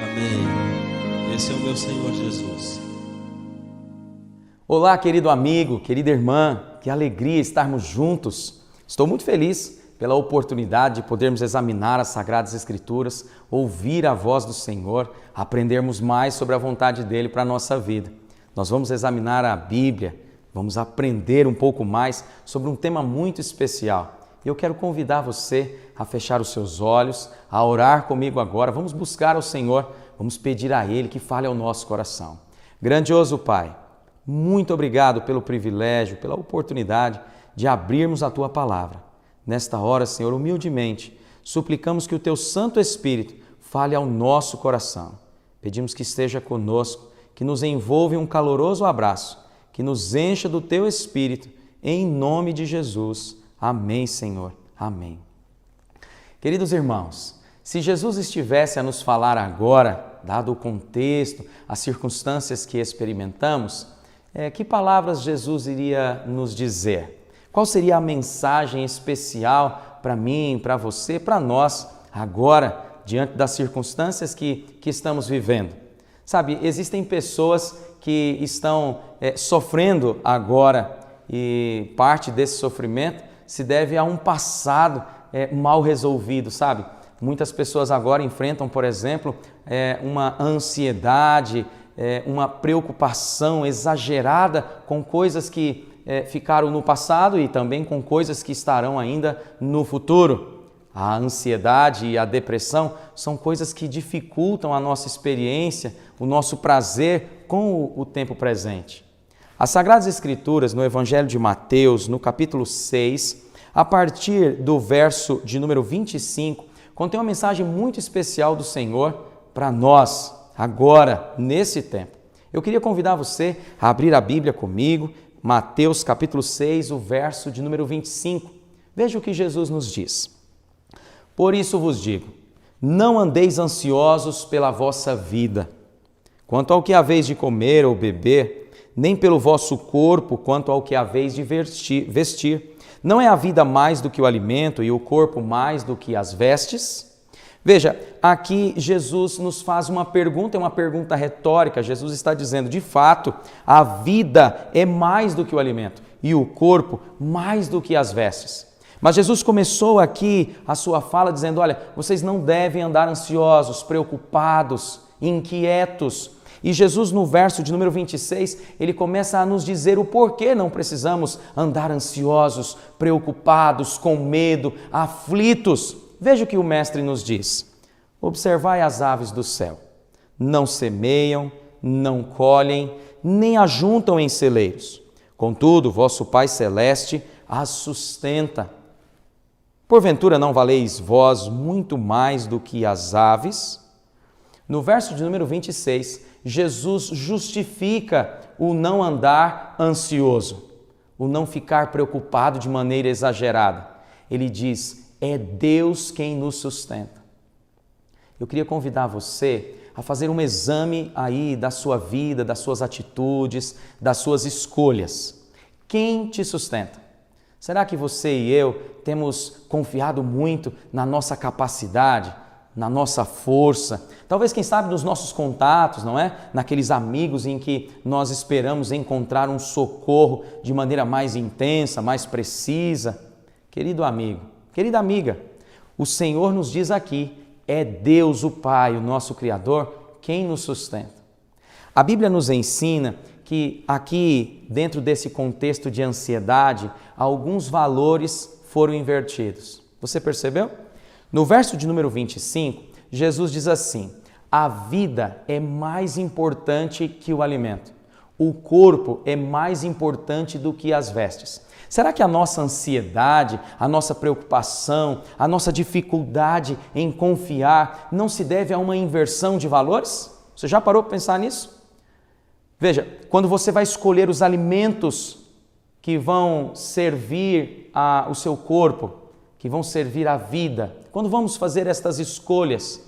Amém. Esse é o meu Senhor Jesus. Olá, querido amigo, querida irmã, que alegria estarmos juntos. Estou muito feliz pela oportunidade de podermos examinar as Sagradas Escrituras, ouvir a voz do Senhor, aprendermos mais sobre a vontade dEle para a nossa vida. Nós vamos examinar a Bíblia, vamos aprender um pouco mais sobre um tema muito especial. E eu quero convidar você a fechar os seus olhos, a orar comigo agora. Vamos buscar ao Senhor, vamos pedir a Ele que fale ao nosso coração. Grandioso Pai, muito obrigado pelo privilégio, pela oportunidade de abrirmos a Tua Palavra. Nesta hora, Senhor, humildemente, suplicamos que o Teu Santo Espírito fale ao nosso coração. Pedimos que esteja conosco, que nos envolva em um caloroso abraço, que nos encha do Teu Espírito, em nome de Jesus. Amém, Senhor. Amém. Queridos irmãos, se Jesus estivesse a nos falar agora, dado o contexto, as circunstâncias que experimentamos, que palavras Jesus iria nos dizer? Qual seria a mensagem especial para mim, para você, para nós, agora, diante das circunstâncias que estamos vivendo? Sabe, existem pessoas que estão sofrendo agora e parte desse sofrimento se deve a um passado mal resolvido, sabe? Muitas pessoas agora enfrentam, por exemplo, uma ansiedade, uma preocupação exagerada com coisas que ficaram no passado e também com coisas que estarão ainda no futuro. A ansiedade e a depressão são coisas que dificultam a nossa experiência, o nosso prazer com o tempo presente. As Sagradas Escrituras, no Evangelho de Mateus, no capítulo 6, a partir do verso de número 25, contém uma mensagem muito especial do Senhor para nós, agora, nesse tempo. Eu queria convidar você a abrir a Bíblia comigo, Mateus capítulo 6, o verso de número 25. Veja o que Jesus nos diz. Por isso vos digo, não andeis ansiosos pela vossa vida, quanto ao que haveis de comer ou beber, nem pelo vosso corpo, quanto ao que haveis de vestir. Não é a vida mais do que o alimento e o corpo mais do que as vestes? Veja, aqui Jesus nos faz uma pergunta, é uma pergunta retórica. Jesus está dizendo, de fato, a vida é mais do que o alimento e o corpo mais do que as vestes. Mas Jesus começou aqui a sua fala dizendo, olha, vocês não devem andar ansiosos, preocupados, inquietos. E Jesus, no verso de número 26, ele começa a nos dizer o porquê não precisamos andar ansiosos, preocupados, com medo, aflitos. Veja o que o Mestre nos diz. Observai as aves do céu. Não semeiam, não colhem, nem ajuntam em celeiros. Contudo, vosso Pai Celeste as sustenta. Porventura não valeis vós muito mais do que as aves? No verso de número 26, Jesus justifica o não andar ansioso, o não ficar preocupado de maneira exagerada. Ele diz, é Deus quem nos sustenta. Eu queria convidar você a fazer um exame aí da sua vida, das suas atitudes, das suas escolhas. Quem te sustenta? Será que você e eu temos confiado muito na nossa capacidade, na nossa força? Talvez, quem sabe, nos nossos contatos, não é? Naqueles amigos em que nós esperamos encontrar um socorro de maneira mais intensa, mais precisa. Querido amigo, querida amiga, o Senhor nos diz aqui, é Deus o Pai, o nosso Criador, quem nos sustenta. A Bíblia nos ensina que aqui, dentro desse contexto de ansiedade, alguns valores foram invertidos. Você percebeu? No verso de número 25, Jesus diz assim, a vida é mais importante que o alimento. O corpo é mais importante do que as vestes. Será que a nossa ansiedade, a nossa preocupação, a nossa dificuldade em confiar não se deve a uma inversão de valores? Você já parou para pensar nisso? Veja, quando você vai escolher os alimentos que vão servir o seu corpo, que vão servir a vida, quando vamos fazer estas escolhas,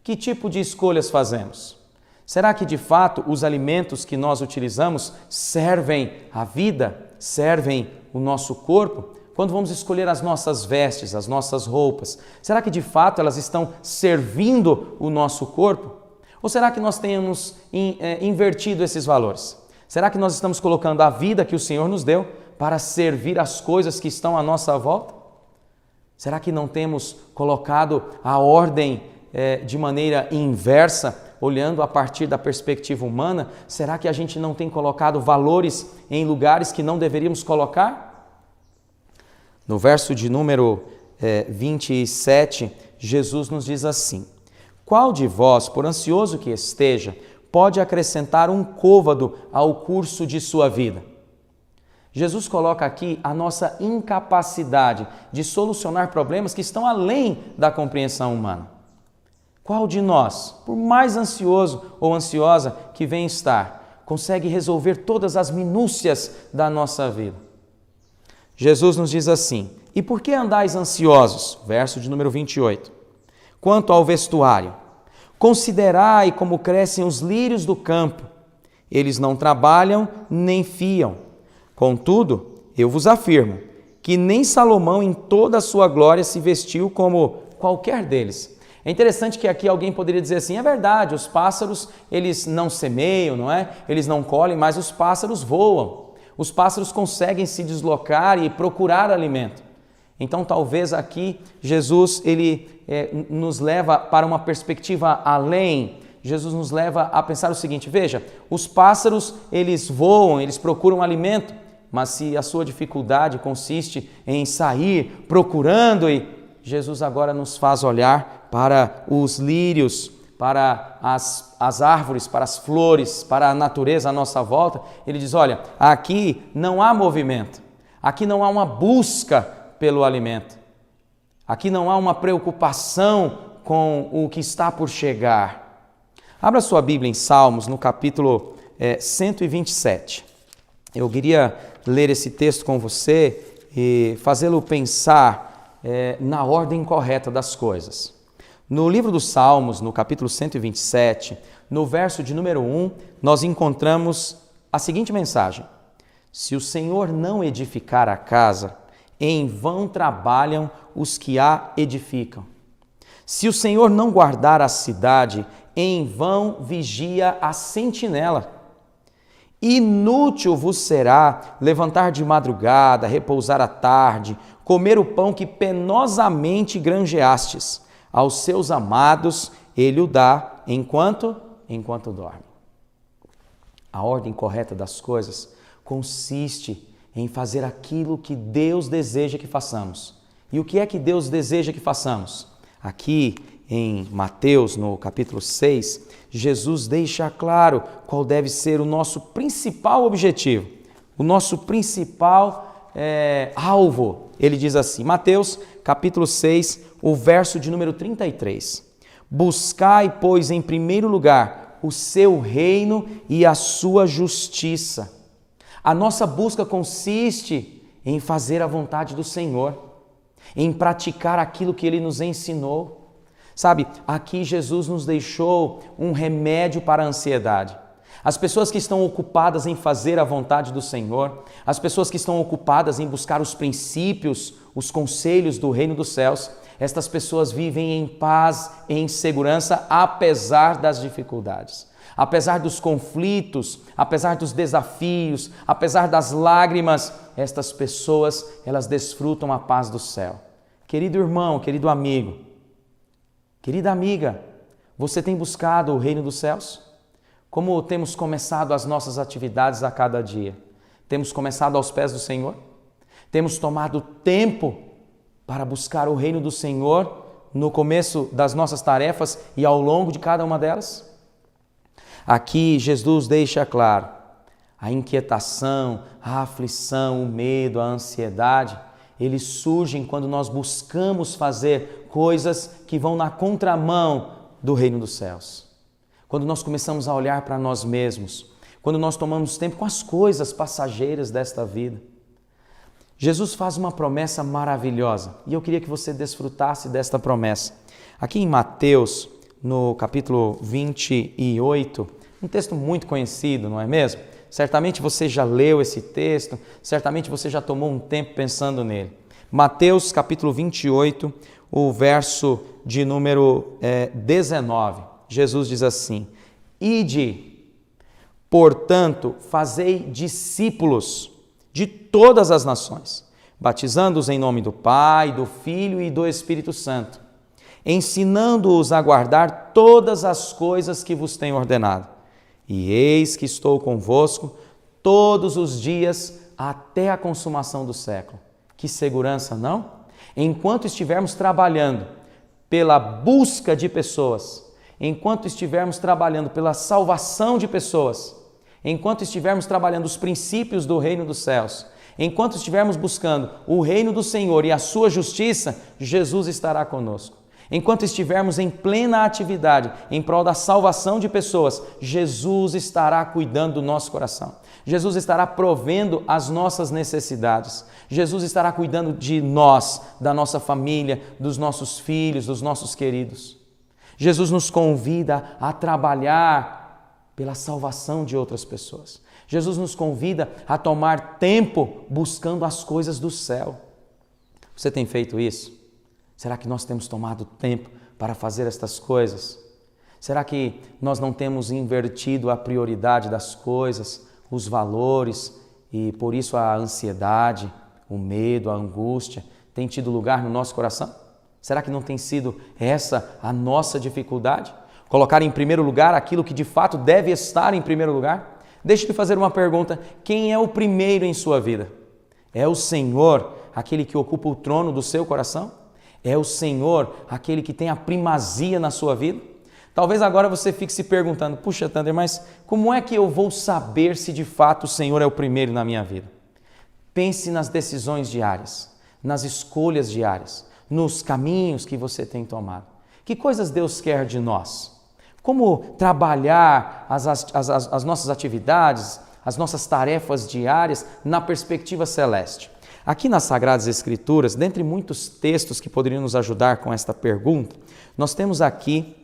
que tipo de escolhas fazemos? Será que de fato os alimentos que nós utilizamos servem a vida, servem o nosso corpo? Quando vamos escolher as nossas vestes, as nossas roupas, será que de fato elas estão servindo o nosso corpo? Ou será que nós temos invertido esses valores? Será que nós estamos colocando a vida que o Senhor nos deu para servir as coisas que estão à nossa volta? Será que não temos colocado a ordem de maneira inversa, olhando a partir da perspectiva humana? Será que a gente não tem colocado valores em lugares que não deveríamos colocar? No verso de número 27, Jesus nos diz assim, qual de vós, por ansioso que esteja, pode acrescentar um côvado ao curso de sua vida? Jesus coloca aqui a nossa incapacidade de solucionar problemas que estão além da compreensão humana. Qual de nós, por mais ansioso ou ansiosa que venha estar, consegue resolver todas as minúcias da nossa vida? Jesus nos diz assim, e por que andais ansiosos? Verso de número 28. Quanto ao vestuário, considerai como crescem os lírios do campo. Eles não trabalham nem fiam. Contudo, eu vos afirmo que nem Salomão em toda a sua glória se vestiu como qualquer deles. É interessante que aqui alguém poderia dizer assim, é verdade, os pássaros, eles não semeiam, não é? Eles não colhem, mas os pássaros voam. Os pássaros conseguem se deslocar e procurar alimento. Então, talvez aqui Jesus ele nos leva para uma perspectiva além. Jesus nos leva a pensar o seguinte, veja, os pássaros eles voam, eles procuram alimento, mas se a sua dificuldade consiste em sair procurando, e Jesus agora nos faz olhar para os lírios, para as árvores, para as flores, para a natureza à nossa volta. Ele diz, olha, aqui não há movimento, aqui não há uma busca pelo alimento, aqui não há uma preocupação com o que está por chegar. Abra sua Bíblia em Salmos, no capítulo 127. Eu queria ler esse texto com você e fazê-lo pensar na ordem correta das coisas. No livro dos Salmos, no capítulo 127, no verso de número 1, nós encontramos a seguinte mensagem: se o Senhor não edificar a casa, em vão trabalham os que a edificam. Se o Senhor não guardar a cidade, em vão vigia a sentinela. Inútil vos será levantar de madrugada, repousar à tarde, comer o pão que penosamente granjeastes. Aos seus amados ele o dá enquanto dorme. A ordem correta das coisas consiste em fazer aquilo que Deus deseja que façamos. E o que é que Deus deseja que façamos? Aqui em Mateus, no capítulo 6, Jesus deixa claro qual deve ser o nosso principal objetivo, o nosso principal alvo. Ele diz assim, Mateus capítulo 6, o verso de número 33. Buscai, pois, em primeiro lugar o seu reino e a sua justiça. A nossa busca consiste em fazer a vontade do Senhor, em praticar aquilo que Ele nos ensinou. Sabe, aqui Jesus nos deixou um remédio para a ansiedade. As pessoas que estão ocupadas em fazer a vontade do Senhor, as pessoas que estão ocupadas em buscar os princípios, os conselhos do reino dos céus, estas pessoas vivem em paz e em segurança, apesar das dificuldades, apesar dos conflitos, apesar dos desafios, apesar das lágrimas. Estas pessoas, elas desfrutam a paz do céu. Querido irmão, querido amigo, querida amiga, você tem buscado o reino dos céus? Como temos começado as nossas atividades a cada dia? Temos começado aos pés do Senhor? Temos tomado tempo para buscar o reino do Senhor no começo das nossas tarefas e ao longo de cada uma delas? Aqui Jesus deixa claro, a inquietação, a aflição, o medo, a ansiedade, eles surgem quando nós buscamos fazer coisas que vão na contramão do reino dos céus. Quando nós começamos a olhar para nós mesmos, quando nós tomamos tempo com as coisas passageiras desta vida. Jesus faz uma promessa maravilhosa e eu queria que você desfrutasse desta promessa. Aqui em Mateus, no capítulo 28, um texto muito conhecido, não é mesmo? Certamente você já leu esse texto, certamente você já tomou um tempo pensando nele. Mateus capítulo 28, o verso de número 19. Jesus diz assim, ide, portanto, fazei discípulos de todas as nações, batizando-os em nome do Pai, do Filho e do Espírito Santo, ensinando-os a guardar todas as coisas que vos tenho ordenado. E eis que estou convosco todos os dias até a consumação do século. Que segurança, não? Enquanto estivermos trabalhando pela busca de pessoas, enquanto estivermos trabalhando pela salvação de pessoas, enquanto estivermos trabalhando os princípios do reino dos céus, enquanto estivermos buscando o reino do Senhor e a sua justiça, Jesus estará conosco. Enquanto estivermos em plena atividade em prol da salvação de pessoas, Jesus estará cuidando do nosso coração. Jesus estará provendo as nossas necessidades. Jesus estará cuidando de nós, da nossa família, dos nossos filhos, dos nossos queridos. Jesus nos convida a trabalhar pela salvação de outras pessoas. Jesus nos convida a tomar tempo buscando as coisas do céu. Você tem feito isso? Será que nós temos tomado tempo para fazer estas coisas? Será que nós não temos invertido a prioridade das coisas, os valores, e por isso a ansiedade, o medo, a angústia tem tido lugar no nosso coração? Será que não tem sido essa a nossa dificuldade? Colocar em primeiro lugar aquilo que de fato deve estar em primeiro lugar? Deixe-me fazer uma pergunta. Quem é o primeiro em sua vida? É o Senhor, aquele que ocupa o trono do seu coração? É o Senhor, aquele que tem a primazia na sua vida? Talvez agora você fique se perguntando, puxa, Tander, mas como é que eu vou saber se de fato o Senhor é o primeiro na minha vida? Pense nas decisões diárias, nas escolhas diárias, nos caminhos que você tem tomado. Que coisas Deus quer de nós? Como trabalhar as nossas atividades, as nossas tarefas diárias na perspectiva celeste? Aqui nas Sagradas Escrituras, dentre muitos textos que poderiam nos ajudar com esta pergunta, nós temos aqui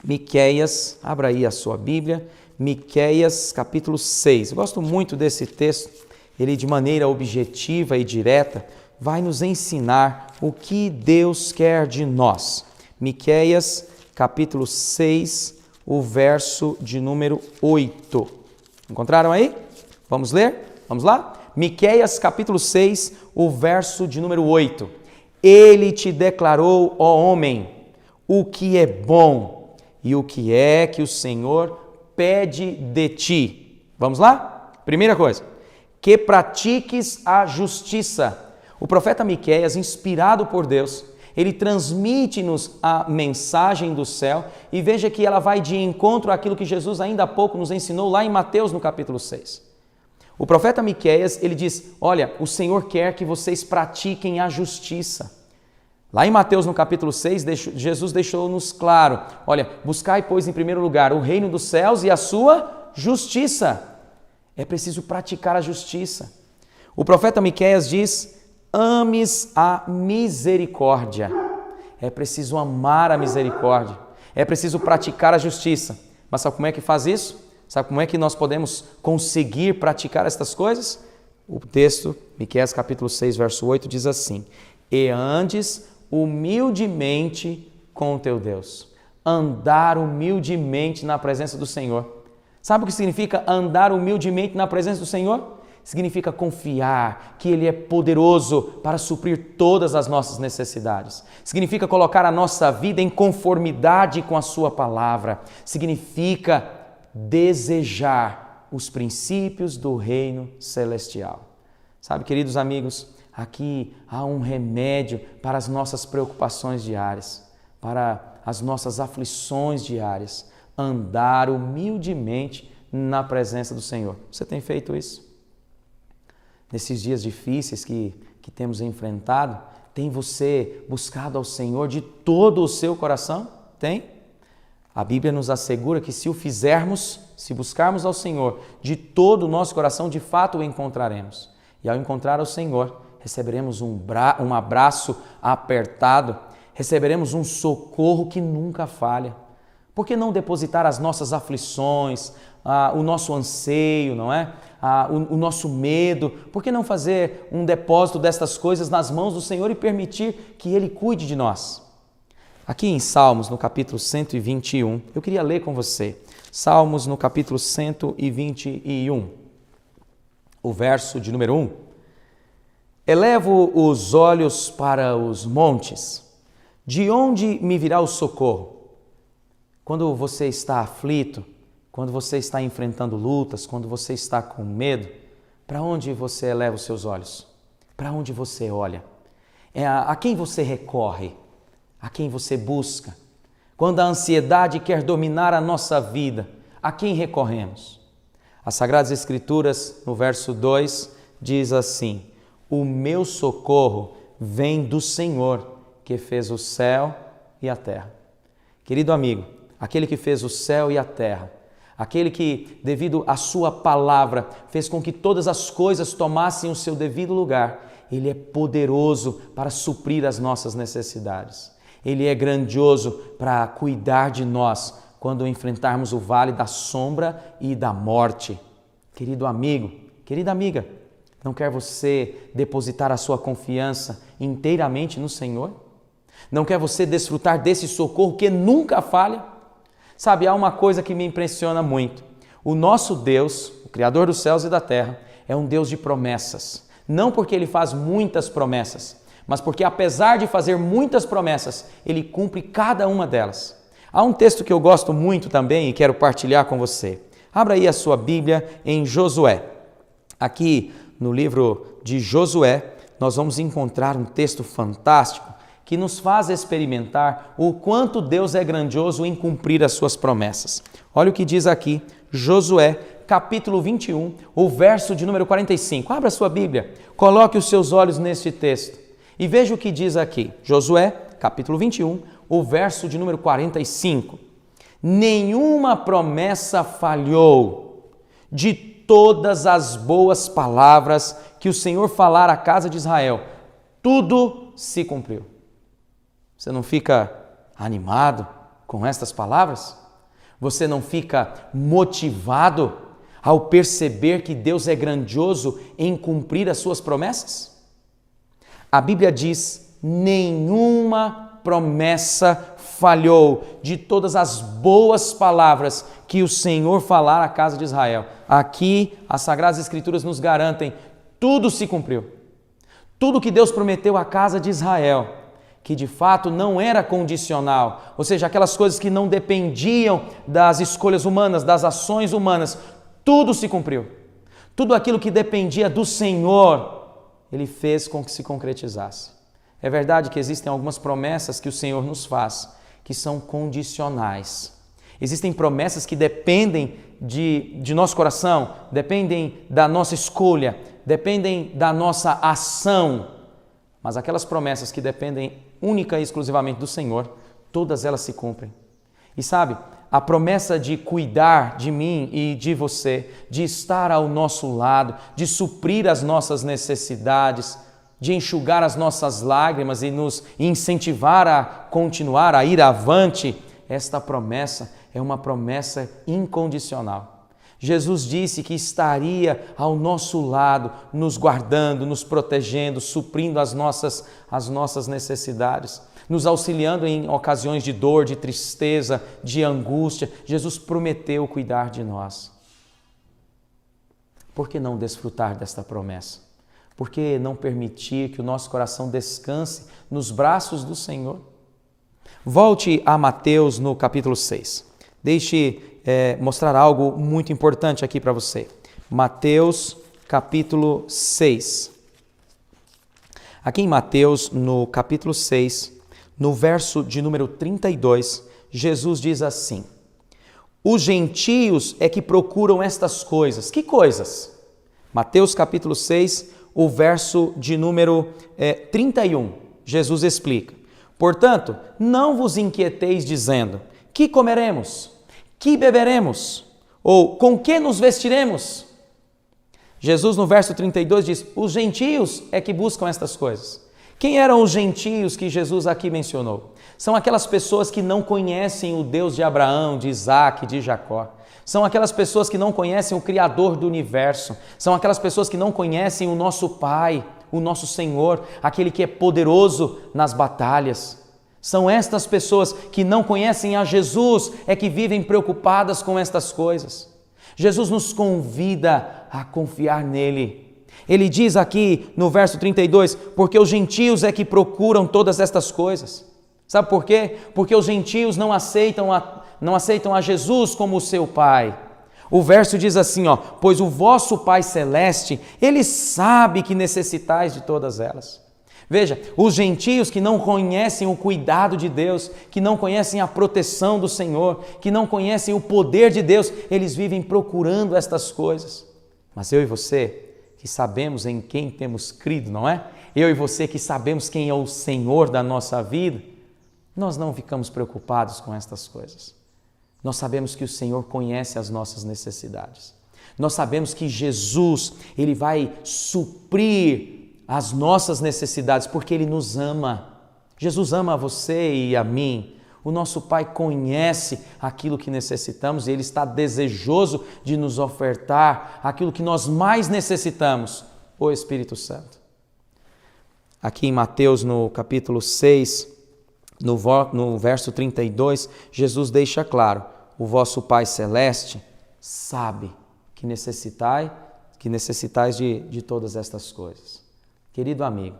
Miqueias, abra aí a sua Bíblia, Miqueias capítulo 6. Eu gosto muito desse texto, ele de maneira objetiva e direta vai nos ensinar o que Deus quer de nós. Miqueias capítulo 6, o verso de número 8. Encontraram aí? Vamos ler? Vamos lá? Miqueias capítulo 6, o verso de número 8. Ele te declarou, ó homem, o que é bom e o que é que o Senhor pede de ti. Vamos lá? Primeira coisa, que pratiques a justiça. O profeta Miqueias, inspirado por Deus, ele transmite-nos a mensagem do céu e veja que ela vai de encontro àquilo que Jesus ainda há pouco nos ensinou lá em Mateus no capítulo 6. O profeta Miqueias, ele diz, olha, o Senhor quer que vocês pratiquem a justiça. Lá em Mateus, no capítulo 6, Jesus deixou-nos claro, olha, buscai, pois, em primeiro lugar o reino dos céus e a sua justiça. É preciso praticar a justiça. O profeta Miqueias diz, ames a misericórdia. É preciso amar a misericórdia. É preciso praticar a justiça. Mas sabe como é que faz isso? Sabe como é que nós podemos conseguir praticar estas coisas? O texto, Miqueias capítulo 6, verso 8, diz assim, e andes humildemente com o teu Deus. Andar humildemente na presença do Senhor. Sabe o que significa andar humildemente na presença do Senhor? Significa confiar que Ele é poderoso para suprir todas as nossas necessidades. Significa colocar a nossa vida em conformidade com a Sua palavra. Significa desejar os princípios do reino celestial. Sabe, queridos amigos, aqui há um remédio para as nossas preocupações diárias, para as nossas aflições diárias. Andar humildemente na presença do Senhor. Você tem feito isso? Nesses dias difíceis que temos enfrentado, tem você buscado ao Senhor de todo o seu coração? Tem? A Bíblia nos assegura que se o fizermos, se buscarmos ao Senhor de todo o nosso coração, de fato o encontraremos. E ao encontrar o Senhor, receberemos um abraço apertado, receberemos um socorro que nunca falha. Por que não depositar as nossas aflições, o nosso anseio, não é? O nosso medo? Por que não fazer um depósito destas coisas nas mãos do Senhor e permitir que Ele cuide de nós? Aqui em Salmos, no capítulo 121, eu queria ler com você. Salmos, no capítulo 121, o verso de número 1. Elevo os olhos para os montes. De onde me virá o socorro? Quando você está aflito, quando você está enfrentando lutas, quando você está com medo, para onde você eleva os seus olhos? Para onde você olha? A quem você recorre? A quem você busca? Quando a ansiedade quer dominar a nossa vida, a quem recorremos? As Sagradas Escrituras, no verso 2, diz assim, o meu socorro vem do Senhor, que fez o céu e a terra. Querido amigo, aquele que fez o céu e a terra, aquele que, devido à sua palavra, fez com que todas as coisas tomassem o seu devido lugar, Ele é poderoso para suprir as nossas necessidades. Ele é grandioso para cuidar de nós quando enfrentarmos o vale da sombra e da morte. Querido amigo, querida amiga, não quer você depositar a sua confiança inteiramente no Senhor? Não quer você desfrutar desse socorro que nunca falha? Sabe, há uma coisa que me impressiona muito. O nosso Deus, o Criador dos céus e da terra, é um Deus de promessas. Não porque Ele faz muitas promessas, mas porque apesar de fazer muitas promessas, Ele cumpre cada uma delas. Há um texto que eu gosto muito também e quero partilhar com você. Abra aí a sua Bíblia em Josué. Aqui no livro de Josué, nós vamos encontrar um texto fantástico que nos faz experimentar o quanto Deus é grandioso em cumprir as suas promessas. Olha o que diz aqui, Josué, capítulo 21, o verso de número 45. Abra a sua Bíblia, coloque os seus olhos neste texto e veja o que diz aqui. Josué, capítulo 21, o verso de número 45. Nenhuma promessa falhou de todas as boas palavras que o Senhor falara à casa de Israel. Tudo se cumpriu. Você não fica animado com estas palavras? Você não fica motivado ao perceber que Deus é grandioso em cumprir as suas promessas? A Bíblia diz, nenhuma promessa falhou de todas as boas palavras que o Senhor falara à casa de Israel. Aqui, as Sagradas Escrituras nos garantem, tudo se cumpriu. Tudo que Deus prometeu à casa de Israel, que de fato não era condicional, ou seja, aquelas coisas que não dependiam das escolhas humanas, das ações humanas, tudo se cumpriu. Tudo aquilo que dependia do Senhor, Ele fez com que se concretizasse. É verdade que existem algumas promessas que o Senhor nos faz, que são condicionais. Existem promessas que dependem de nosso coração, dependem da nossa escolha, dependem da nossa ação. Mas aquelas promessas que dependem única e exclusivamente do Senhor, todas elas se cumprem. E sabe, a promessa de cuidar de mim e de você, de estar ao nosso lado, de suprir as nossas necessidades, de enxugar as nossas lágrimas e nos incentivar a continuar, a ir avante, esta promessa é uma promessa incondicional. Jesus disse que estaria ao nosso lado, nos guardando, nos protegendo, suprindo as nossas necessidades, nos auxiliando em ocasiões de dor, de tristeza, de angústia. Jesus prometeu cuidar de nós. Por que não desfrutar desta promessa? Por que não permitir que o nosso coração descanse nos braços do Senhor? Volte a Mateus no capítulo 6. Deixe mostrar algo muito importante aqui para você. Mateus capítulo 6. Aqui em Mateus, no capítulo 6, no verso de número 32, Jesus diz assim: os gentios é que procuram estas coisas. Que coisas? Mateus capítulo 6, o verso de número 31, Jesus explica: portanto, não vos inquieteis dizendo, que comeremos? Que beberemos? Ou com que nos vestiremos? Jesus no verso 32 diz, os gentios é que buscam estas coisas. Quem eram os gentios que Jesus aqui mencionou? São aquelas pessoas que não conhecem o Deus de Abraão, de Isaac, de Jacó. São aquelas pessoas que não conhecem o Criador do universo. São aquelas pessoas que não conhecem o nosso Pai, o nosso Senhor, aquele que é poderoso nas batalhas. São estas pessoas que não conhecem a Jesus, é que vivem preocupadas com estas coisas. Jesus nos convida a confiar nele. Ele diz aqui no verso 32, porque os gentios é que procuram todas estas coisas. Sabe por quê? Porque os gentios não aceitam a Jesus como o seu Pai. O verso diz assim, pois o vosso Pai Celeste, Ele sabe que necessitais de todas elas. Veja, os gentios que não conhecem o cuidado de Deus, que não conhecem a proteção do Senhor, que não conhecem o poder de Deus, eles vivem procurando estas coisas. Mas eu e você, que sabemos em quem temos crido, não é? Eu e você que sabemos quem é o Senhor da nossa vida, nós não ficamos preocupados com estas coisas. Nós sabemos que o Senhor conhece as nossas necessidades. Nós sabemos que Jesus, Ele vai suprir as nossas necessidades, porque Ele nos ama. Jesus ama você e a mim. O nosso Pai conhece aquilo que necessitamos e Ele está desejoso de nos ofertar aquilo que nós mais necessitamos, o Espírito Santo. Aqui em Mateus, no capítulo 6, no verso 32, Jesus deixa claro, o vosso Pai Celeste sabe que necessitais de todas estas coisas. Querido amigo,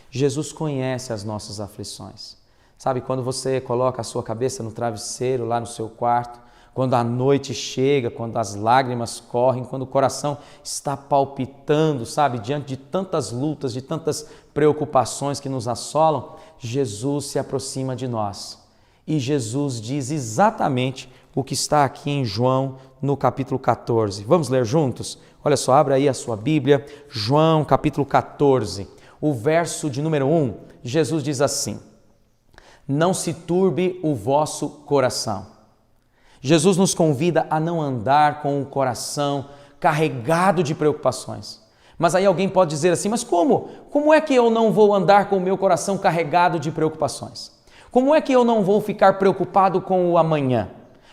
Jesus conhece as nossas aflições. Sabe, quando você coloca a sua cabeça no travesseiro lá no seu quarto, quando a noite chega, quando as lágrimas correm, quando o coração está palpitando, sabe, diante de tantas lutas, de tantas preocupações que nos assolam, Jesus se aproxima de nós. E Jesus diz exatamente o que está aqui em João, no capítulo 14. Vamos ler juntos? Olha só, abre aí a sua Bíblia, João capítulo 14, o verso de número 1, Jesus diz assim, não se turbe o vosso coração. Jesus nos convida a não andar com o coração carregado de preocupações. Mas aí alguém pode dizer assim, mas como? Como é que eu não vou andar com o meu coração carregado de preocupações? Como é que eu não vou ficar preocupado com o amanhã?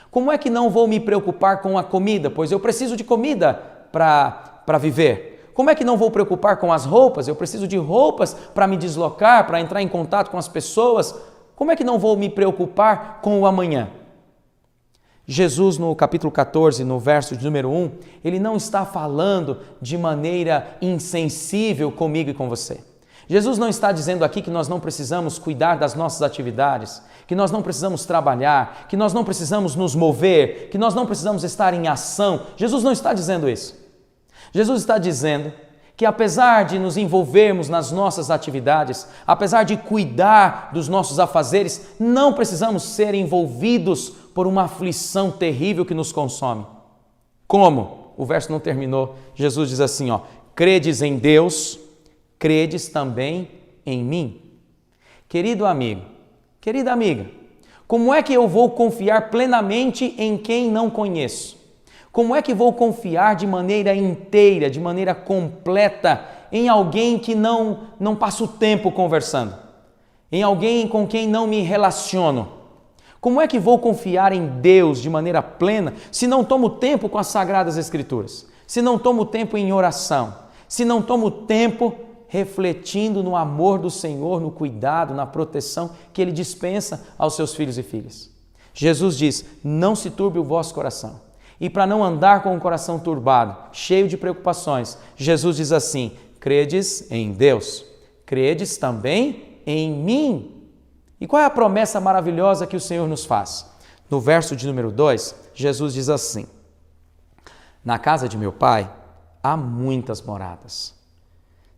Como é que não vou me preocupar com a comida? Pois eu preciso de comida para viver. Como é que não vou preocupar com as roupas? Eu preciso de roupas para me deslocar, para entrar em contato com as pessoas. Como é que não vou me preocupar com o amanhã? Jesus, no capítulo 14, no verso de número 1, ele não está falando de maneira insensível comigo e com você. Jesus não está dizendo aqui que nós não precisamos cuidar das nossas atividades, que nós não precisamos trabalhar, que nós não precisamos nos mover, que nós não precisamos estar em ação. Jesus não está dizendo isso. Jesus está dizendo que apesar de nos envolvermos nas nossas atividades, apesar de cuidar dos nossos afazeres, não precisamos ser envolvidos por uma aflição terrível que nos consome. Como? O verso não terminou. Jesus diz assim, ó: credes em Deus, credes também em mim. Querido amigo, querida amiga, como é que eu vou confiar plenamente em quem não conheço? Como é que vou confiar de maneira inteira, de maneira completa, em alguém que não passo tempo conversando? Em alguém com quem não me relaciono? Como é que vou confiar em Deus de maneira plena se não tomo tempo com as Sagradas Escrituras? Se não tomo tempo em oração? Se não tomo tempo refletindo no amor do Senhor, no cuidado, na proteção que Ele dispensa aos seus filhos e filhas? Jesus diz: não se turbe o vosso coração. E para não andar com o coração turbado, cheio de preocupações, Jesus diz assim: credes em Deus, credes também em mim. E qual é a promessa maravilhosa que o Senhor nos faz? No verso de número 2, Jesus diz assim: na casa de meu Pai há muitas moradas.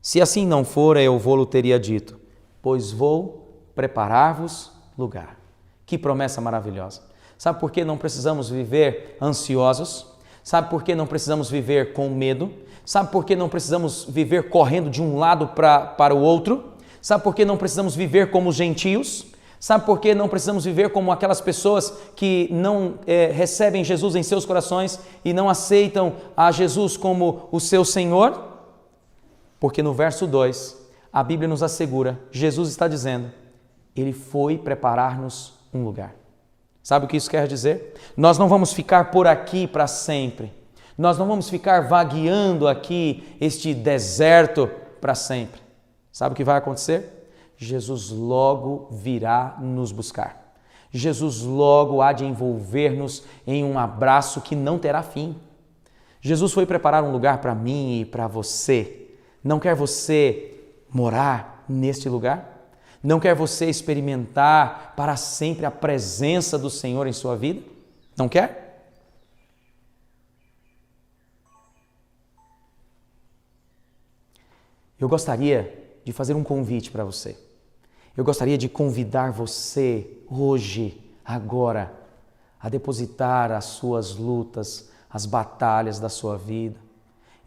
Se assim não fora, eu vou-lo teria dito, pois vou preparar-vos lugar. Que promessa maravilhosa! Sabe por que não precisamos viver ansiosos? Sabe por que não precisamos viver com medo? Sabe por que não precisamos viver correndo de um lado para o outro? Sabe por que não precisamos viver como os gentios? Sabe por que não precisamos viver como aquelas pessoas que não recebem Jesus em seus corações e não aceitam a Jesus como o seu Senhor? Porque no verso 2, a Bíblia nos assegura, Jesus está dizendo, Ele foi preparar-nos um lugar. Sabe o que isso quer dizer? Nós não vamos ficar por aqui para sempre. Nós não vamos ficar vagueando aqui este deserto para sempre. Sabe o que vai acontecer? Jesus logo virá nos buscar. Jesus logo há de envolver-nos em um abraço que não terá fim. Jesus foi preparar um lugar para mim e para você. Não quer você morar neste lugar? Não quer você experimentar para sempre a presença do Senhor em sua vida? Não quer? Eu gostaria de fazer um convite para você. Eu gostaria de convidar você hoje, agora, a depositar as suas lutas, as batalhas da sua vida.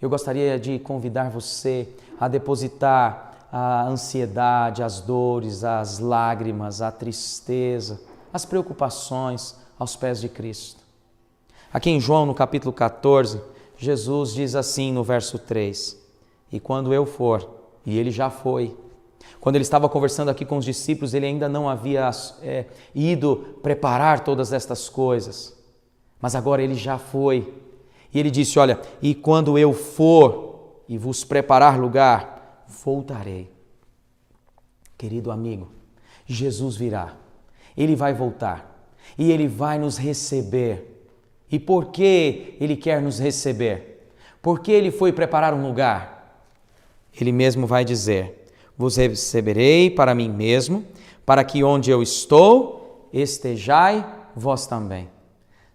Eu gostaria de convidar você a depositar a ansiedade, as dores, as lágrimas, a tristeza, as preocupações aos pés de Cristo. Aqui em João, no capítulo 14, Jesus diz assim no verso 3, e quando eu for, e ele já foi, quando ele estava conversando aqui com os discípulos, ele ainda não havia ido preparar todas estas coisas, mas agora ele já foi, e ele disse, olha, e quando eu for e vos preparar lugar, voltarei. Querido amigo, Jesus virá, Ele vai voltar e Ele vai nos receber. E por que Ele quer nos receber? Porque Ele foi preparar um lugar. Ele mesmo vai dizer, vos receberei para mim mesmo, para que onde eu estou, estejai vós também.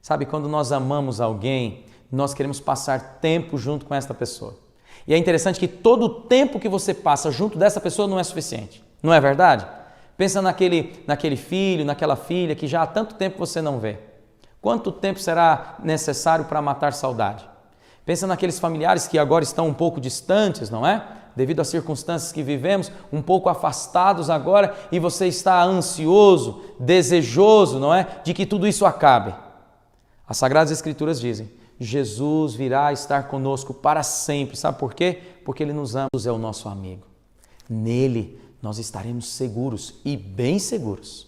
Sabe, quando nós amamos alguém, nós queremos passar tempo junto com esta pessoa. E é interessante que todo o tempo que você passa junto dessa pessoa não é suficiente. Não é verdade? Pensa naquele filho, naquela filha que já há tanto tempo você não vê. Quanto tempo será necessário para matar saudade? Pensa naqueles familiares que agora estão um pouco distantes, não é? Devido às circunstâncias que vivemos, um pouco afastados agora, e você está ansioso, desejoso, não é? De que tudo isso acabe. As Sagradas Escrituras dizem, Jesus virá estar conosco para sempre. Sabe por quê? Porque Ele nos ama, é o nosso amigo. Nele nós estaremos seguros e bem seguros.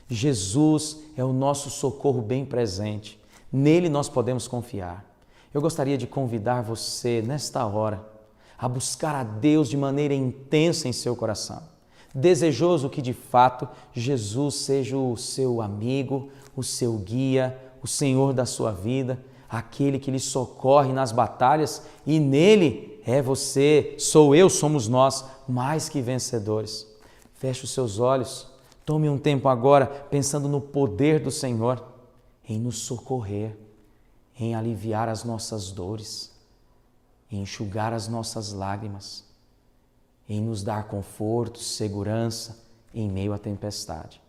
Jesus é o nosso socorro bem presente. Nele nós podemos confiar. Eu gostaria de convidar você nesta hora a buscar a Deus de maneira intensa em seu coração. Desejoso que de fato Jesus seja o seu amigo, o seu guia, o Senhor da sua vida, aquele que lhe socorre nas batalhas, e nele é você, sou eu, somos nós, mais que vencedores. Feche os seus olhos, tome um tempo agora pensando no poder do Senhor, em nos socorrer, em aliviar as nossas dores, em enxugar as nossas lágrimas, em nos dar conforto, segurança em meio à tempestade.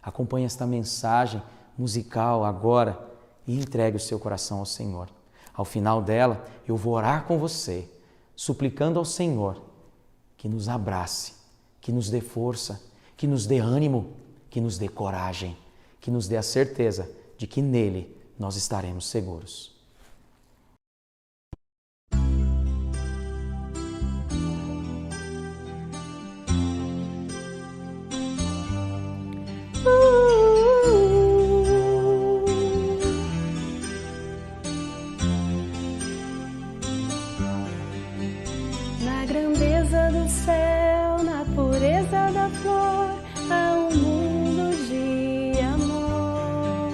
Acompanhe esta mensagem musical agora e entregue o seu coração ao Senhor. Ao final dela, eu vou orar com você, suplicando ao Senhor que nos abrace, que nos dê força, que nos dê ânimo, que nos dê coragem, que nos dê a certeza de que nele nós estaremos seguros. Na grandeza do céu, na pureza da flor, há um mundo de amor.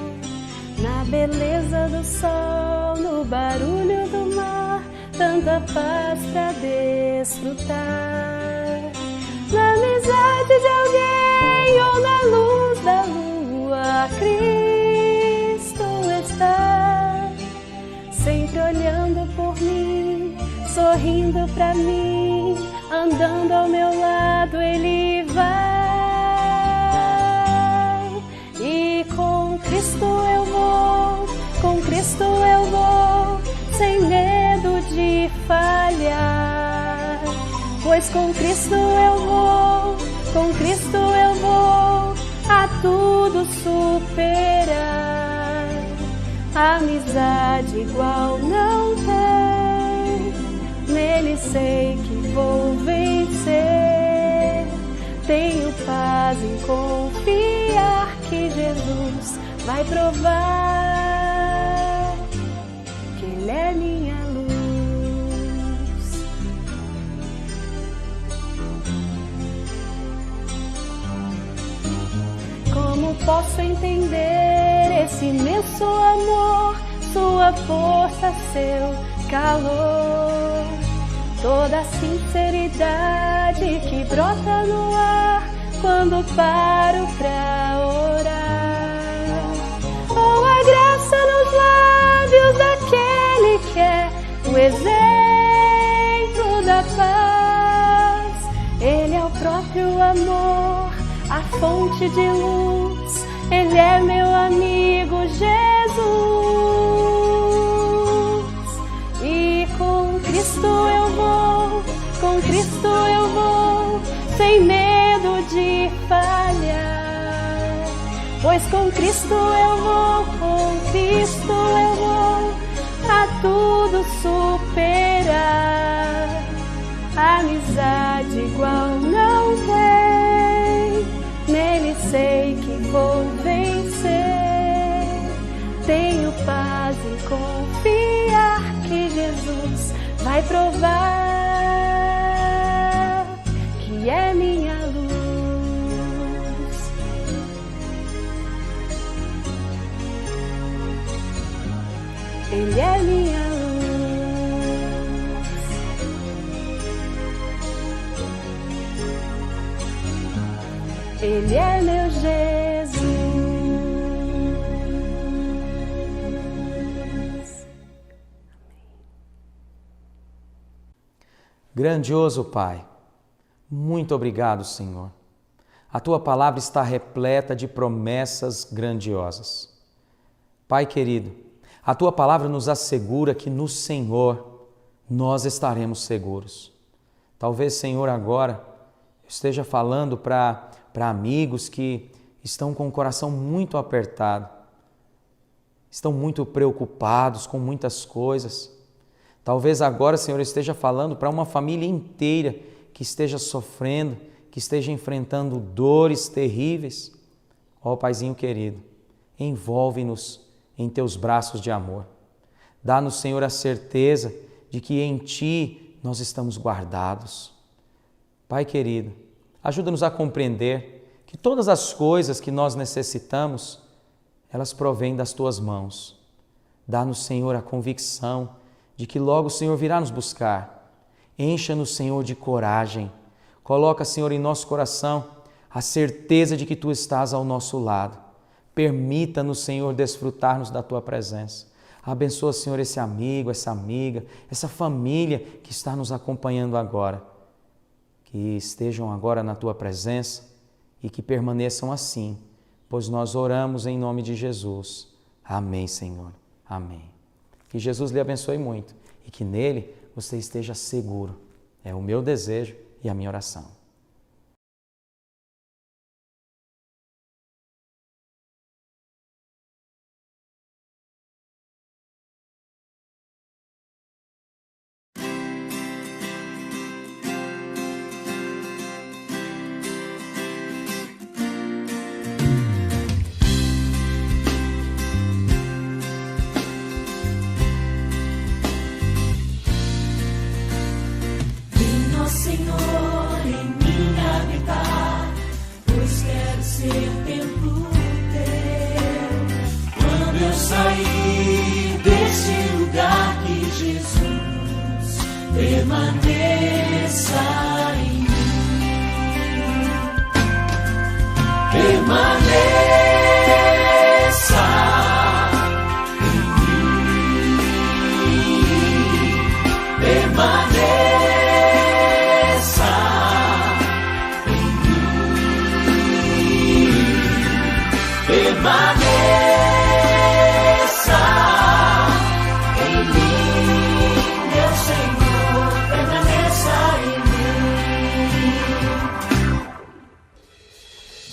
Na beleza do sol, no barulho do mar, tanta paz pra desfrutar. Na amizade de alguém ou na luz da lua, Cristo está sempre olhando por mim, sorrindo pra mim, andando ao meu lado Ele vai. E com Cristo eu vou, com Cristo eu vou, sem medo de falhar. Pois com Cristo eu vou, com Cristo eu vou, a tudo superar. Amizade igual não tem, nele sei que vou vencer. Tenho paz em confiar que Jesus vai provar que Ele é minha luz. Como posso entender esse imenso amor, sua força, seu calor, toda a sinceridade que brota no ar quando paro pra orar. Oh, a graça nos lábios daquele que é o exemplo da paz. Ele é o próprio amor, a fonte de luz. Ele é meu amigo Jesus. E com Cristo eu vou, com Cristo eu vou, sem medo de falhar. Pois com Cristo eu vou, com Cristo eu vou, a tudo superar. Amizade igual não tem, nele sei que vou vencer. Tenho paz em confiar que Jesus vai provar que é minha luz. Ele é minha luz. Ele é meu Jesus. Grandioso Pai, muito obrigado, Senhor. A Tua palavra está repleta de promessas grandiosas. Pai querido, a Tua palavra nos assegura que no Senhor nós estaremos seguros. Talvez, Senhor, agora eu esteja falando para amigos que estão com o coração muito apertado, estão muito preocupados com muitas coisas. Talvez agora, Senhor, eu esteja falando para uma família inteira que esteja sofrendo, que esteja enfrentando dores terríveis. Ó Paizinho querido, envolve-nos em Teus braços de amor. Dá-nos, Senhor, a certeza de que em Ti nós estamos guardados. Pai querido, ajuda-nos a compreender que todas as coisas que nós necessitamos, elas provêm das Tuas mãos. Dá-nos, Senhor, a convicção de que logo o Senhor virá nos buscar. Encha-nos, Senhor, de coragem. Coloca, Senhor, em nosso coração a certeza de que Tu estás ao nosso lado. Permita-nos, Senhor, desfrutar-nos da Tua presença. Abençoa, Senhor, esse amigo, essa amiga, essa família que está nos acompanhando agora. Que estejam agora na Tua presença e que permaneçam assim, pois nós oramos em nome de Jesus. Amém, Senhor. Amém. Que Jesus lhe abençoe muito e que nele você esteja seguro. É o meu desejo e a minha oração. Senhor, em mim habitar, pois quero ser templo teu. Quando eu sair deste lugar, que Jesus permaneça em mim. Permaneça em mim. Permaneça. Permaneça em mim, meu Senhor, permaneça em mim.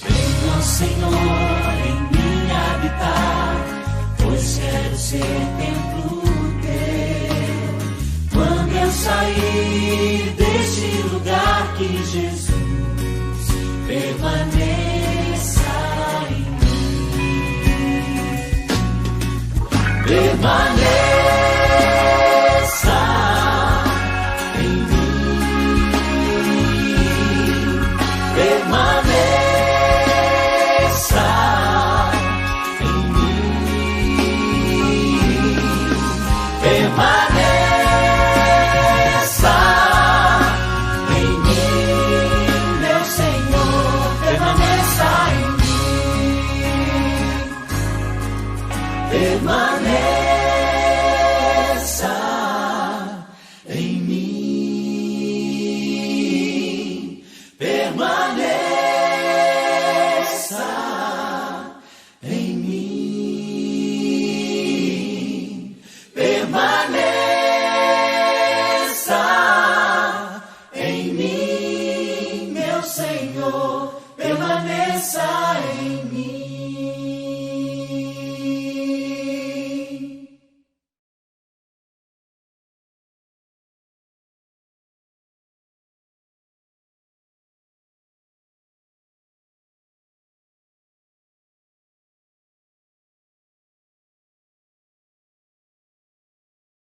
Venha, Senhor, em mim habitar, pois quero ser templo teu. Quando eu sair deste lugar, que Jesus permaneça em mim. Permaneça em mim. Permaneça em mim. Permaneça em mim, meu Senhor, permaneça em mim. Permaneça em mim, permaneça.